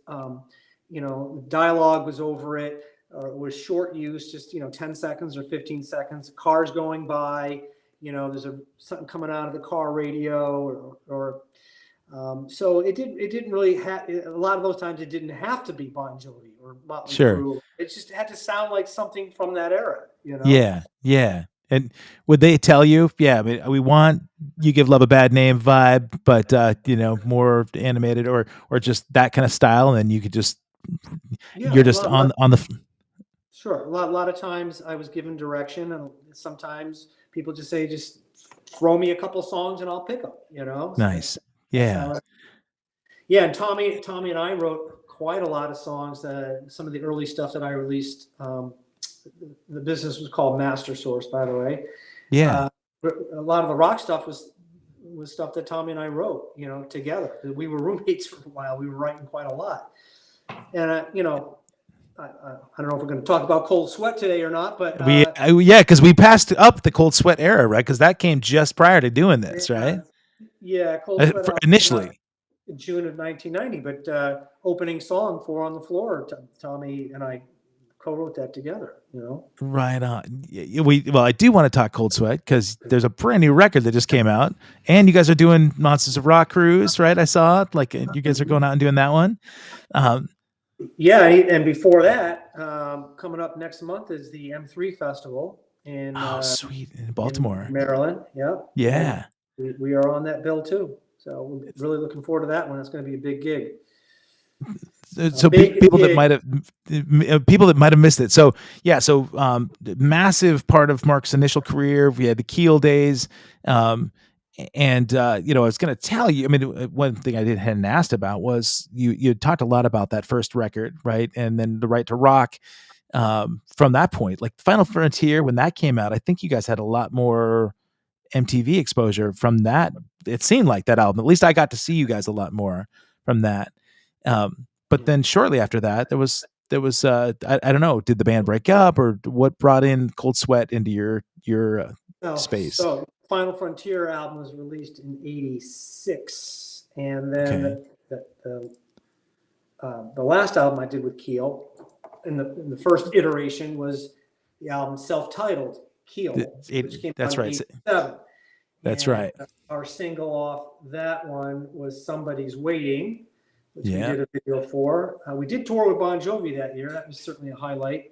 dialogue was over it, or it was short use, just 10 seconds or 15 seconds, cars going by, there's something coming out of the car radio, or so it didn't really have, a lot of those times it didn't have to be Bon Jovi or Motley Sure. Crue. It just had to sound like something from that era. Yeah, yeah. And would they tell you, yeah, we want You Give Love a Bad Name vibe, but more animated, or just that kind of style, and then you could just Yeah, you're just on the sure. A lot of times I was given direction, and sometimes people just throw me a couple songs and I'll pick them. So nice. that's Yeah. how. Yeah, and Tommy and I wrote quite a lot of songs. Some of the early stuff that I released. The business was called Master Source, by the way. Yeah. A lot of the rock stuff was stuff that Tommy and I wrote, together. We were roommates for a while. We were writing quite a lot, and I don't know if we're going to talk about Cold Sweat today or not, but Yeah, because we passed up the Cold Sweat era, right? Because that came just prior to doing this, right? yeah, Cold Sweat Initially. in June of 1990, but opening song, Four on the Floor, Tommy and I co-wrote that together. Right on. Well, I do want to talk Cold Sweat because there's a brand new record that just came out, and you guys are doing Monsters of Rock cruise, right? I saw it. Like, you guys are going out and doing that one. Yeah, and before that, coming up next month is the M3 Festival in sweet, in Baltimore, in Maryland. Yep. Yeah. And we are on that bill too, so we're really looking forward to that one. It's going to be a big gig. So people that might have missed it. So yeah, massive part of Mark's initial career. We had the Keel days, and I was going to tell you. I mean, one thing I hadn't asked about was you talked a lot about that first record, right? And then the Right to Rock. From that point, like Final Frontier, when that came out, I think you guys had a lot more MTV exposure from that. It seemed like that album. At least I got to see you guys a lot more from that. But then shortly after that, there was I don't know, did the band break up, or what brought in Cold Sweat into your space? So Final Frontier album was released in '86, and then the last album I did with Keel, in the first iteration, was the album self-titled Keel, which came out in '87. That's right. Our single off that one was Somebody's Waiting, which we did a video for. We did tour with Bon Jovi that year. That was certainly a highlight.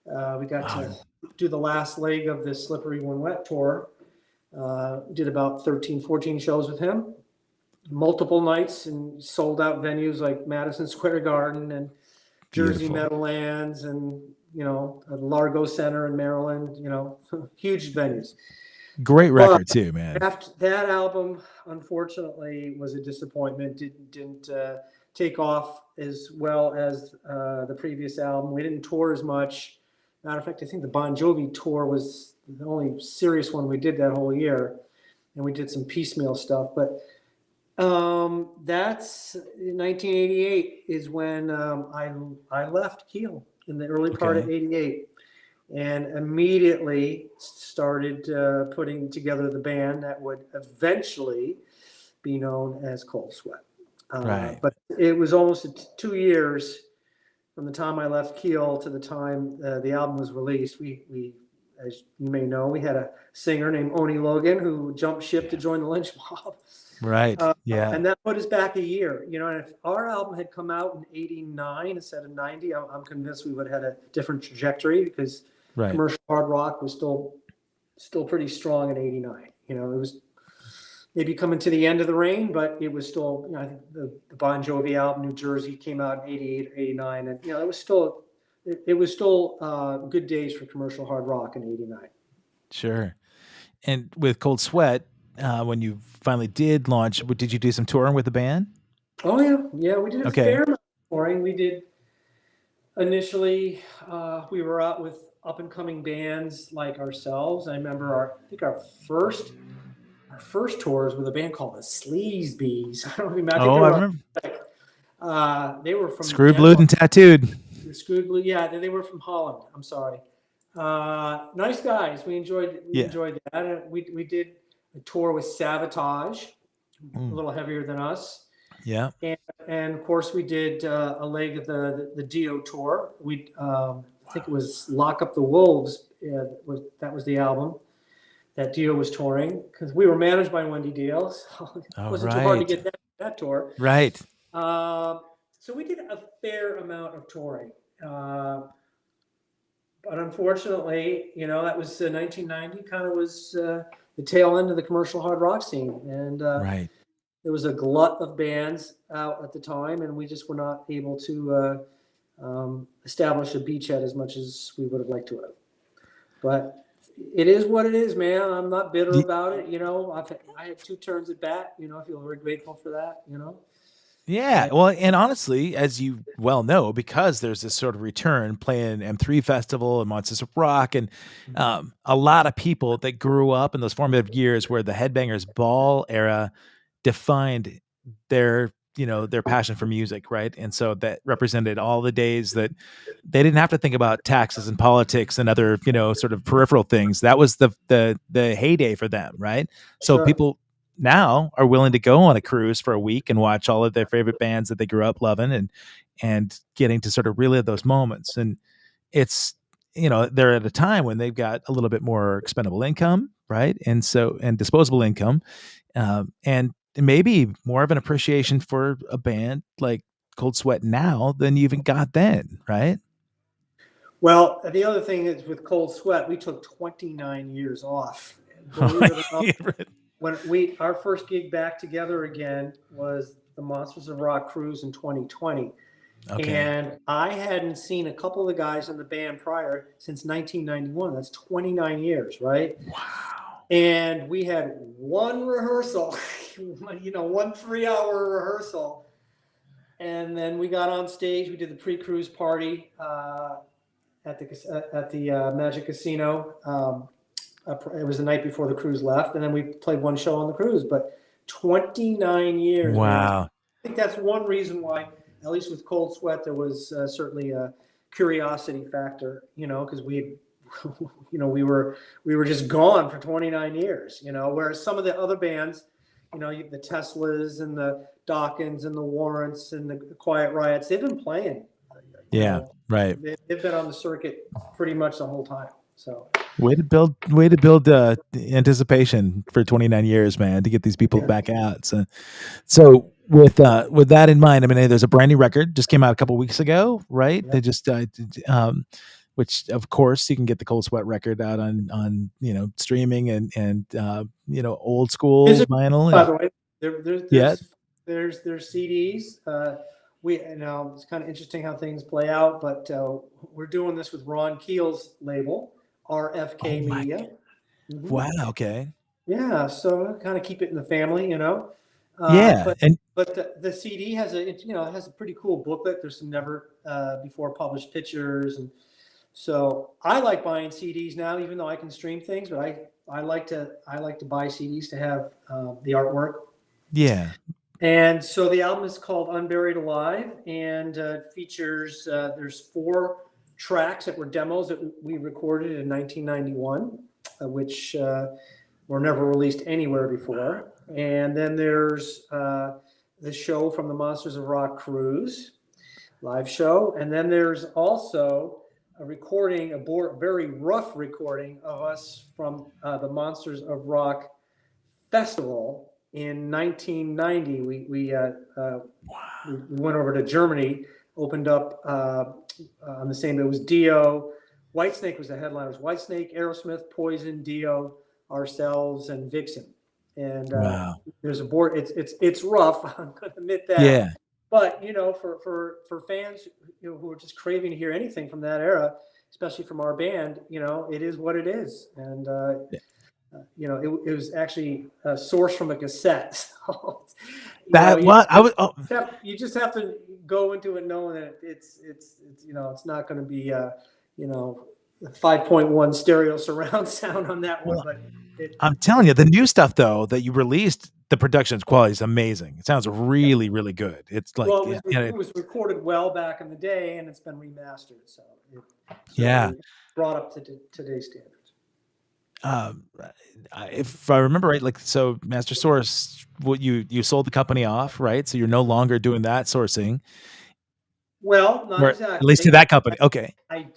We got to do the last leg of the Slippery When Wet tour. Did about 13, 14 shows with him. Multiple nights in sold out venues like Madison Square Garden and Jersey Meadowlands, and Largo Center in Maryland. Huge venues. Great record too, man. After that album, unfortunately, was a disappointment. Didn't take off as well as the previous album. We didn't tour as much. Matter of fact, I think the Bon Jovi tour was the only serious one we did that whole year, and we did some piecemeal stuff. But that's 1988 is when I left Keel. in the early part Okay. of '88, and immediately started putting together the band that would eventually be known as Cold Sweat. Right. But it was almost 2 years from the time I left Keel to the time the album was released. We, as you may know, we had a singer named Oni Logan who jumped ship to Yeah. join the Lynch Mob. Right. Yeah. And that put us back a year, and if our album had come out in '89 instead of '90, I'm convinced we would have had a different trajectory because Right. commercial hard rock was still pretty strong in '89. It was maybe coming to the end of the reign, but it was still, I think the Bon Jovi album, New Jersey, came out in '88, '89. And, it was still good days for commercial hard rock in '89. Sure. And with Cold Sweat, when you finally did launch, did you do some touring with the band? Oh, yeah. Yeah, we did a Okay. fair amount of touring. We did initially, we were out with up and coming bands like ourselves. I remember I think our first tours with a band called the Sleaze Bees. I don't remember. I think Oh, I remember. they were from Screwed, blued, Denmark. and tattooed. The Screwed Blue, yeah, they were from Holland. I'm sorry. Nice guys. We enjoyed Yeah. that. We did a tour with Sabotage, a Mm. little heavier than us, Yeah. and of course we did a leg of the Dio tour. I think it was Lock Up the Wolves. That was the album that Dio was touring because we were managed by Wendy Dio, so it All wasn't too hard to right. get that tour. Right. So we did a fair amount of touring. But unfortunately, that was 1990, kind of was the tail end of the commercial hard rock scene. And Right. there was a glut of bands out at the time, and we just were not able to establish a beachhead as much as we would have liked to have. But it is what it is, man. I'm not bitter Y- about it. I had 2 turns at bat. I feel very grateful for that. Yeah. And Well, and honestly, as you well know, because there's this sort of return playing M3 Festival and Monsters of Rock, and a lot of people that grew up in those formative years where the Headbangers Ball era defined their passion for music, right? And so that represented all the days that they didn't have to think about taxes and politics and other sort of peripheral things. That was the heyday for them, right? So sure, people now are willing to go on a cruise for a week and watch all of their favorite bands that they grew up loving, and getting to sort of relive those moments. And it's they're at a time when they've got a little bit more expendable income, right? And disposable income, and maybe more of an appreciation for a band like Cold Sweat now than you even got then, right? well, the other thing is with Cold Sweat, we took 29 years off. Believe it or not, when our first gig back together again was the Monsters of Rock cruise in 2020, Okay. and I hadn't seen a couple of the guys in the band prior since 1991. That's 29 years, right? Wow. And we had one rehearsal, one 3-hour rehearsal, and then we got on stage. We did the pre-cruise party at the Magic Casino. It was the night before the cruise left, and then we played one show on the cruise. But 29 years, man. I Wow. think that's one reason why, at least with Cold Sweat, there was certainly a curiosity factor, because we were just gone for 29 years, whereas some of the other bands, the Teslas and the Dawkins and the Warrants and the Quiet Riots, they've been playing, Yeah. Right. they've been on the circuit pretty much the whole time. So Way to build anticipation for 29 years, man, to get these people yeah, back out. So with that in mind, I mean, there's a brand new record just came out a couple weeks ago, right? yeah. They just which of course you can get the Cold Sweat record out on streaming and old Here's school a, vinyl. by And the way, there, there, yeah. there's CDs. It's kind of interesting how things play out, but we're doing this with Ron Keel's label, Oh RFK my. Media. Hmm. Wow. Okay. Yeah, so kind of keep it in the family. Yeah. But And the CD has a pretty cool booklet. There's some never before published pictures, and so I like buying CDs now, even though I can stream things. But I like to buy CDs to have the artwork. yeah. And so the album is called Unburied Alive, and features there's 4 tracks that were demos that we recorded in 1991, which were never released anywhere before. And then there's the show from the Monsters of Rock cruise, live show. And then there's also a recording, a very rough recording of us from the Monsters of Rock festival in 1990. We went over to Germany, opened up on the same day. It was Dio. Whitesnake was the headline. It was Whitesnake, Aerosmith, Poison, Dio, ourselves, and Vixen. And Wow. there's a board. It's rough. I'm going to admit that. Yeah. But for fans who are just craving to hear anything from that era, especially from our band, it is what it is. And it was actually sourced from a cassette. So, That what I was. Oh, you just have to go into it knowing that it's not going to be 5.1 stereo surround sound on that one, well, but I'm telling you, the new stuff though that you released, the production quality is amazing. It sounds really, really good. It's like, well, it was recorded well back in the day, and it's been remastered, so it yeah. certainly brought up to today's standards. Um, if I remember right, like so, Master Source, what you sold the company off, right? So you're no longer doing that sourcing, Well, not or at least to exactly. that company. Okay, I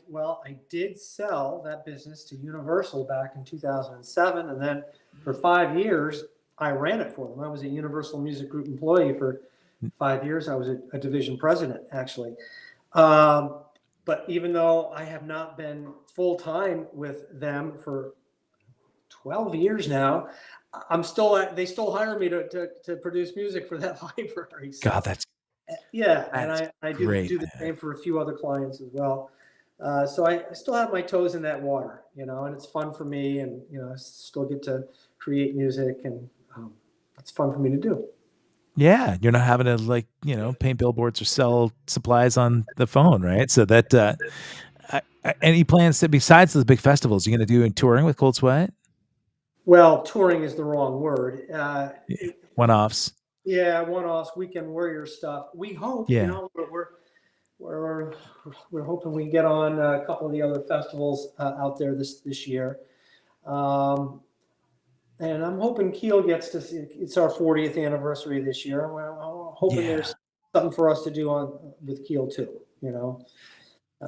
did sell that business to Universal back in 2007, and then for 5 years I ran it for them. I was a Universal Music Group employee for 5 years. I was a division president, actually. But even though I have not been full time with them for 12 years now, they still hire me to produce music for that library. So God, yeah, and that's I great, do the man. same for a few other clients as well. So I still have my toes in that water, and it's fun for me, and I still get to create music, and it's fun for me to do. Yeah, you're not having to like paint billboards or sell supplies on the phone, right? So that any plans to besides the big festivals, you're gonna do in touring with Cold Sweat? Well, touring is the wrong word. Yeah, one-offs. Yeah, one-offs, weekend warrior stuff. We hope, Yeah. we're we're hoping we get on a couple of the other festivals out there this year. Um, and I'm hoping Keel gets to see. It's our 40th anniversary this year. I'm hoping Yeah. there's something for us to do on with Keel too.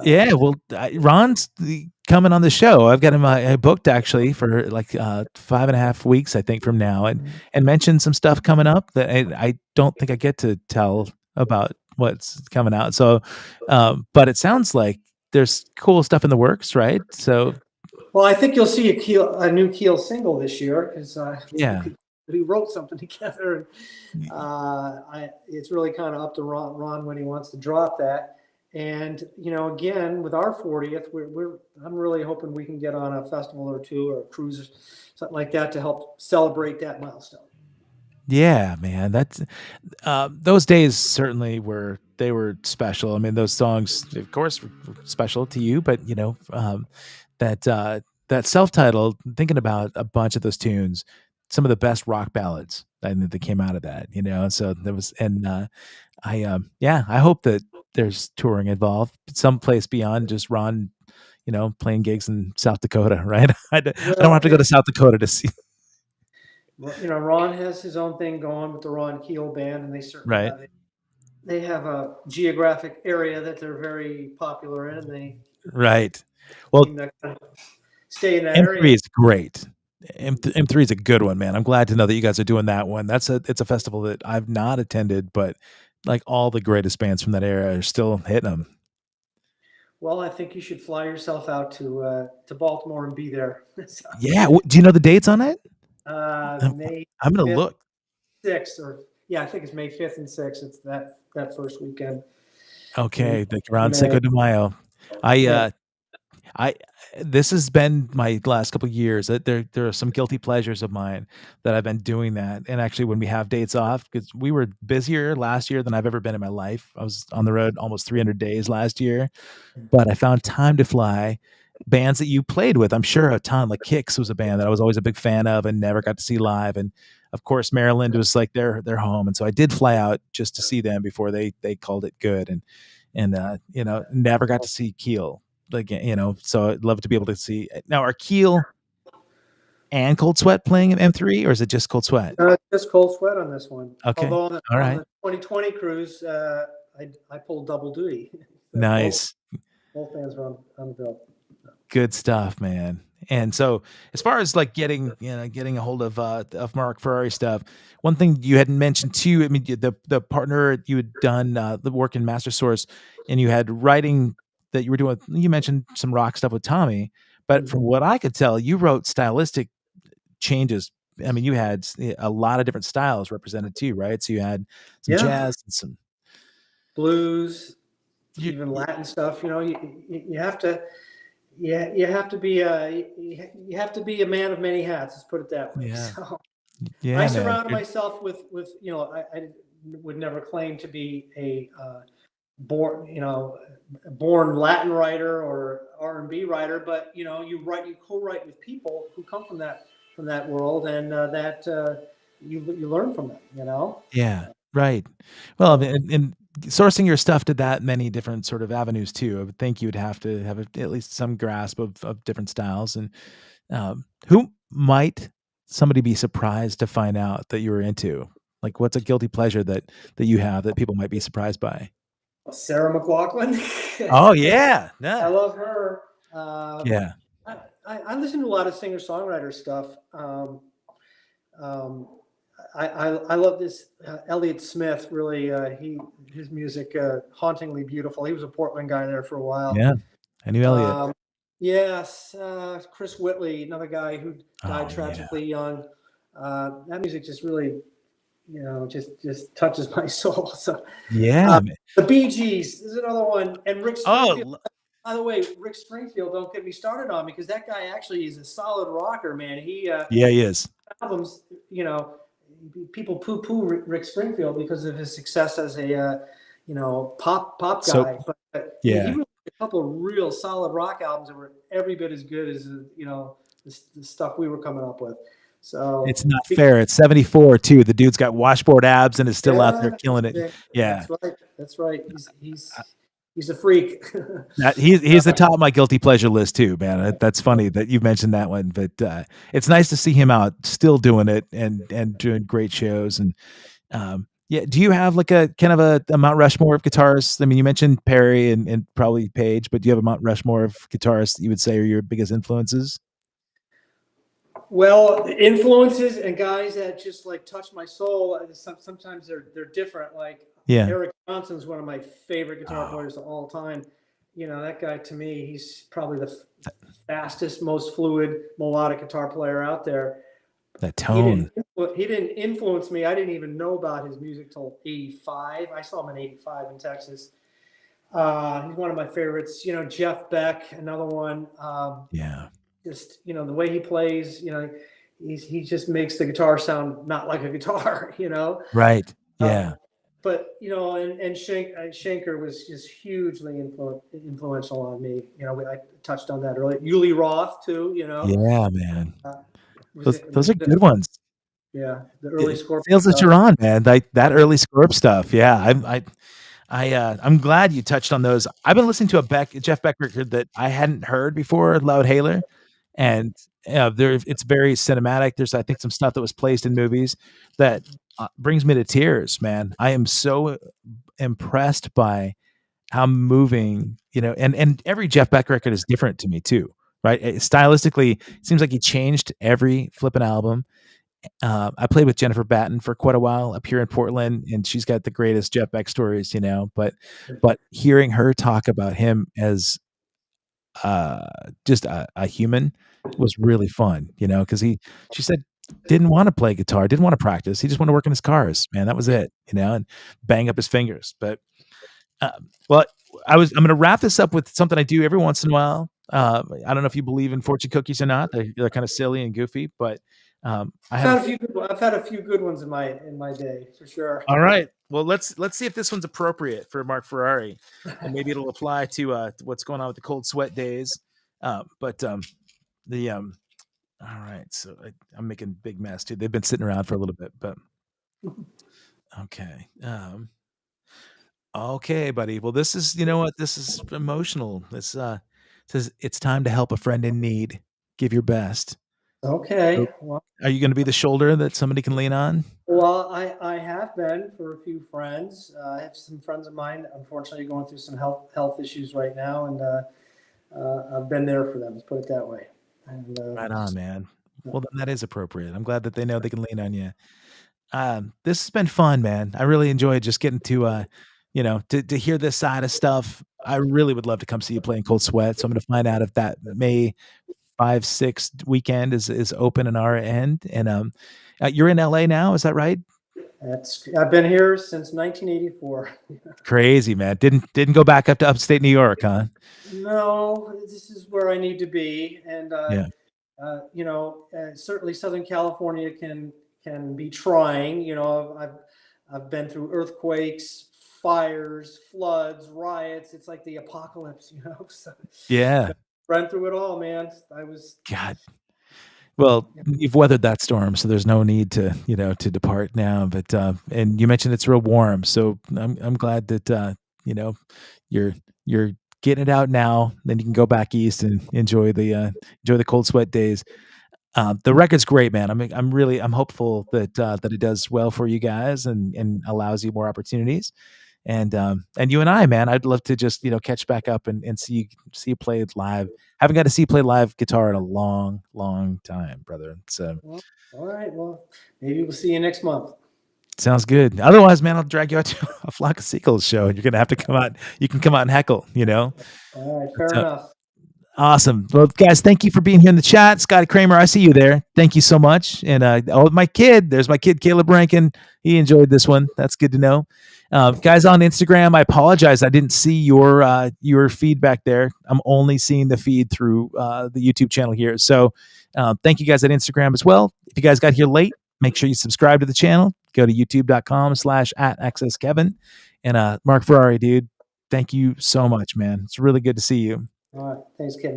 Yeah, Um, well, Ron's coming on the show. I've got him booked actually for like 5.5 weeks, I think, from now, and mentioned some stuff coming up that I don't think I get to tell about what's coming out. So, but it sounds like there's cool stuff in the works, right? So, well, I think you'll see a new Keel single this year because yeah, we wrote something together. It's really kind of up to Ron when he wants to drop that. And again, with our 40th, I'm really hoping we can get on a festival or two or a cruise or something like that to help celebrate that milestone. yeah, man, that's those days certainly were special. I mean, those songs, of course, were special to you, but that that self-titled, thinking about a bunch of those tunes, some of the best rock ballads I think that came out of that, so there was, and yeah, I hope that there's touring involved someplace beyond just Ron, playing gigs in South Dakota, right? I don't Well, have to go to South Dakota to see. Ron has his own thing going with the Ron Keel band, and they certainly Right, have it. They have a geographic area that they're very popular in, and they right. Well, seem to kind of stay in that area. M3 is great. M3 is a good one, man. I'm glad to know that you guys are doing that one. It's a festival that I've not attended, but like all the greatest bands from that era are still hitting them. Well, I think you should fly yourself out to Baltimore and be there. So, Yeah, do you know the dates on it? I'm, May I'm gonna 5th, look. 6th, or yeah, I think it's May 5th and 6th. It's that first weekend in Okay, like around May. Cinco de Mayo. I Yeah. I this has been my last couple of years. There are some guilty pleasures of mine that I've been doing that. And actually, when we have dates off, because we were busier last year than I've ever been in my life. I was on the road almost 300 days last year, but I found time to fly. Bands that you played with, I'm sure a ton. Like Kix was a band that I was always a big fan of and never got to see live. And of course, Maryland was like their home, and so I did fly out just to see them before they called it good. And never got to see Keel. like, so I'd love to be able to see. Now, are Keel and Cold Sweat playing in M3, or is it just Cold Sweat? Just Cold Sweat on this one. Okay. Although All on right. the 2020 cruise, I pulled double duty. So Nice. both bands were on the bill. Good stuff, man. And so, as far as like getting a hold of Marc Ferrari stuff, one thing you hadn't mentioned too, I mean, the partner you had done the work in Master Source, and you had writing that you were doing. You mentioned some rock stuff with Tommy, but from Mhm. what I could tell, you wrote stylistic changes. I mean, you had a lot of different styles represented too, right? So you had some Yeah, jazz and some. blues, You, even Latin stuff. You have to. Yeah, you have to be a man of many hats. Let's put it that way. yeah, So I yeah, man. surrounded myself with I would never claim to be a born born Latin writer or R&B writer, but you co-write with people who come from that world, and that you learn from them. Yeah, right. Well, I So mean, and sourcing your stuff to that many different sort of avenues too, I would think you would have to have at least some grasp of different styles. And who might somebody be surprised to find out that you were into? Like, what's a guilty pleasure that you have that people might be surprised by? Sarah McLachlan, Oh yeah, I yeah, love her. Um, yeah, I listen to a lot of singer songwriter stuff. Um, I love this Elliott Smith. Really, his music hauntingly beautiful. He was a Portland guy there for a while. yeah. I knew Elliot. Yes, Chris Whitley, another guy who died Oh yeah, tragically young. That music just really, just touches my soul. So, yeah. uh, the Bee Gees is another one, and Rick Springfield. Oh By the way, Rick Springfield, don't get me started on, because that guy actually is a solid rocker, man. He yeah, he is. albums, you know, people poo-poo Rick Springfield because of his success as a pop So guy, but he yeah. really had a couple of real solid rock albums that were every bit as good as the stuff we were coming up with. It's So not fair. It's 74 too. The dude's got washboard abs and is still out there yeah, killing it. Yeah. that's right. That's right. He's a freak. That he's the top of my guilty pleasure list too, man. That's funny that you mentioned that one, but it's nice to see him out still doing it and doing great shows. And yeah, do you have like a kind of a Mount Rushmore of guitarists? I mean, you mentioned Perry and probably Page, but do you have a Mount Rushmore of guitarists that you would say are your biggest influences? Well, influences and guys that just like touch my soul. Sometimes they're different. Like Yeah. Eric Johnson's one of my favorite guitar Oh, players of all time. That guy, to me, he's probably the fastest, most fluid melodic guitar player out there. that He didn't tone. he didn't influence me. I didn't even know about his music till '85. I saw him in '85 in Texas. He's one of my favorites. Jeff Beck, another one. Yeah. Just the way he plays, he just makes the guitar sound not like a guitar. Right. uh, Yeah. but and Schenker was just hugely influential on me. I touched on that earlier. Yuli Roth too. Yeah, man. uh, Those are good ones. yeah, the Yeah, early Scorpion Tales of stuff. Chiron, man. Like that Yeah, early Scorp stuff. Yeah. I'm glad you touched on those. I've been listening to a Jeff Beck record that I hadn't heard before, Loud Hailer, and it's very cinematic. There's I think some stuff that was placed in movies that brings me to tears, man. I am so impressed by how moving, and every Jeff Beck record is different to me too, right? Stylistically, it seems like he changed every flipping album. I played with Jennifer Batten for quite a while up here in Portland, and she's got the greatest Jeff Beck stories, But hearing her talk about him as uh, just a human was really fun, because she said didn't want to play guitar, didn't want to practice. He just wanted to work in his cars, man. That was it, and bang up his fingers. But well, I'm going to wrap this up with something I do every once in a while. I don't know if you believe in fortune cookies or not. They're kind of silly and goofy, but I have a I've had a few good ones in my day for sure. all right. Well, let's see if this one's appropriate for Marc Ferrari, and maybe it'll apply to what's going on with the cold sweat days. But the all right. So I'm making a big mess too. They've been sitting around for a little bit, but okay. Okay, buddy. Well, this is you know what this is emotional. says it's time to help a friend in need. Give your best. So, Okay. Well, are you going to be the shoulder that somebody can lean on? I have been for a few friends. I have some friends of mine, unfortunately, going through some health issues right now, and I've been there for them. Let's put it that way. And Right on, man. uh, Well, then that is appropriate. I'm glad that they know they can lean on you. This has been fun, man. I really enjoyed just getting to, to hear this side of stuff. I really would love to come see you play in Cold Sweat. So I'm going to find out if that May 5, 6 weekend is open in our end. And you're in LA now, is that right? I've been here since 1984. Crazy, man. Didn't go back up to upstate New York, huh? No, this is where I need to be, and Yeah. certainly Southern California can be trying. I've been through earthquakes, fires, floods, riots. It's like the apocalypse. So Yeah. ran through it all, man. I was. God. Well, you've weathered that storm, so there's no need to, to depart now. But and you mentioned it's real warm, so I'm glad that you know, you're you're getting it out now. Then you can go back east and enjoy the cold sweat days. The record's great, man. I'm hopeful that it does well for you guys and allows you more opportunities. And you and I, man, I'd love to just catch back up and see you play live. Haven't got to see you play live guitar in a long, long time, brother. So Well, all right. Well, maybe we'll see you next month. sounds good. Otherwise, man, I'll drag you out to a Flock of Seagulls show, and you're gonna have to come out. You can come out and heckle. All right. Fair But, enough. awesome. Well, guys, thank you for being here in the chat. Scotty Kramer, I see you there. Thank you so much. And my kid, there's my kid, Caleb Rankin. He enjoyed this one. That's good to know. Guys on Instagram, I apologize. I didn't see your feedback there. I'm only seeing the feed through the YouTube channel here. So thank you guys at Instagram as well. If you guys got here late, make sure you subscribe to the channel. Go to youtube.com/@accesskevin. And Marc Ferrari, dude, thank you so much, man. It's really good to see you. All right. Thanks, Kevin.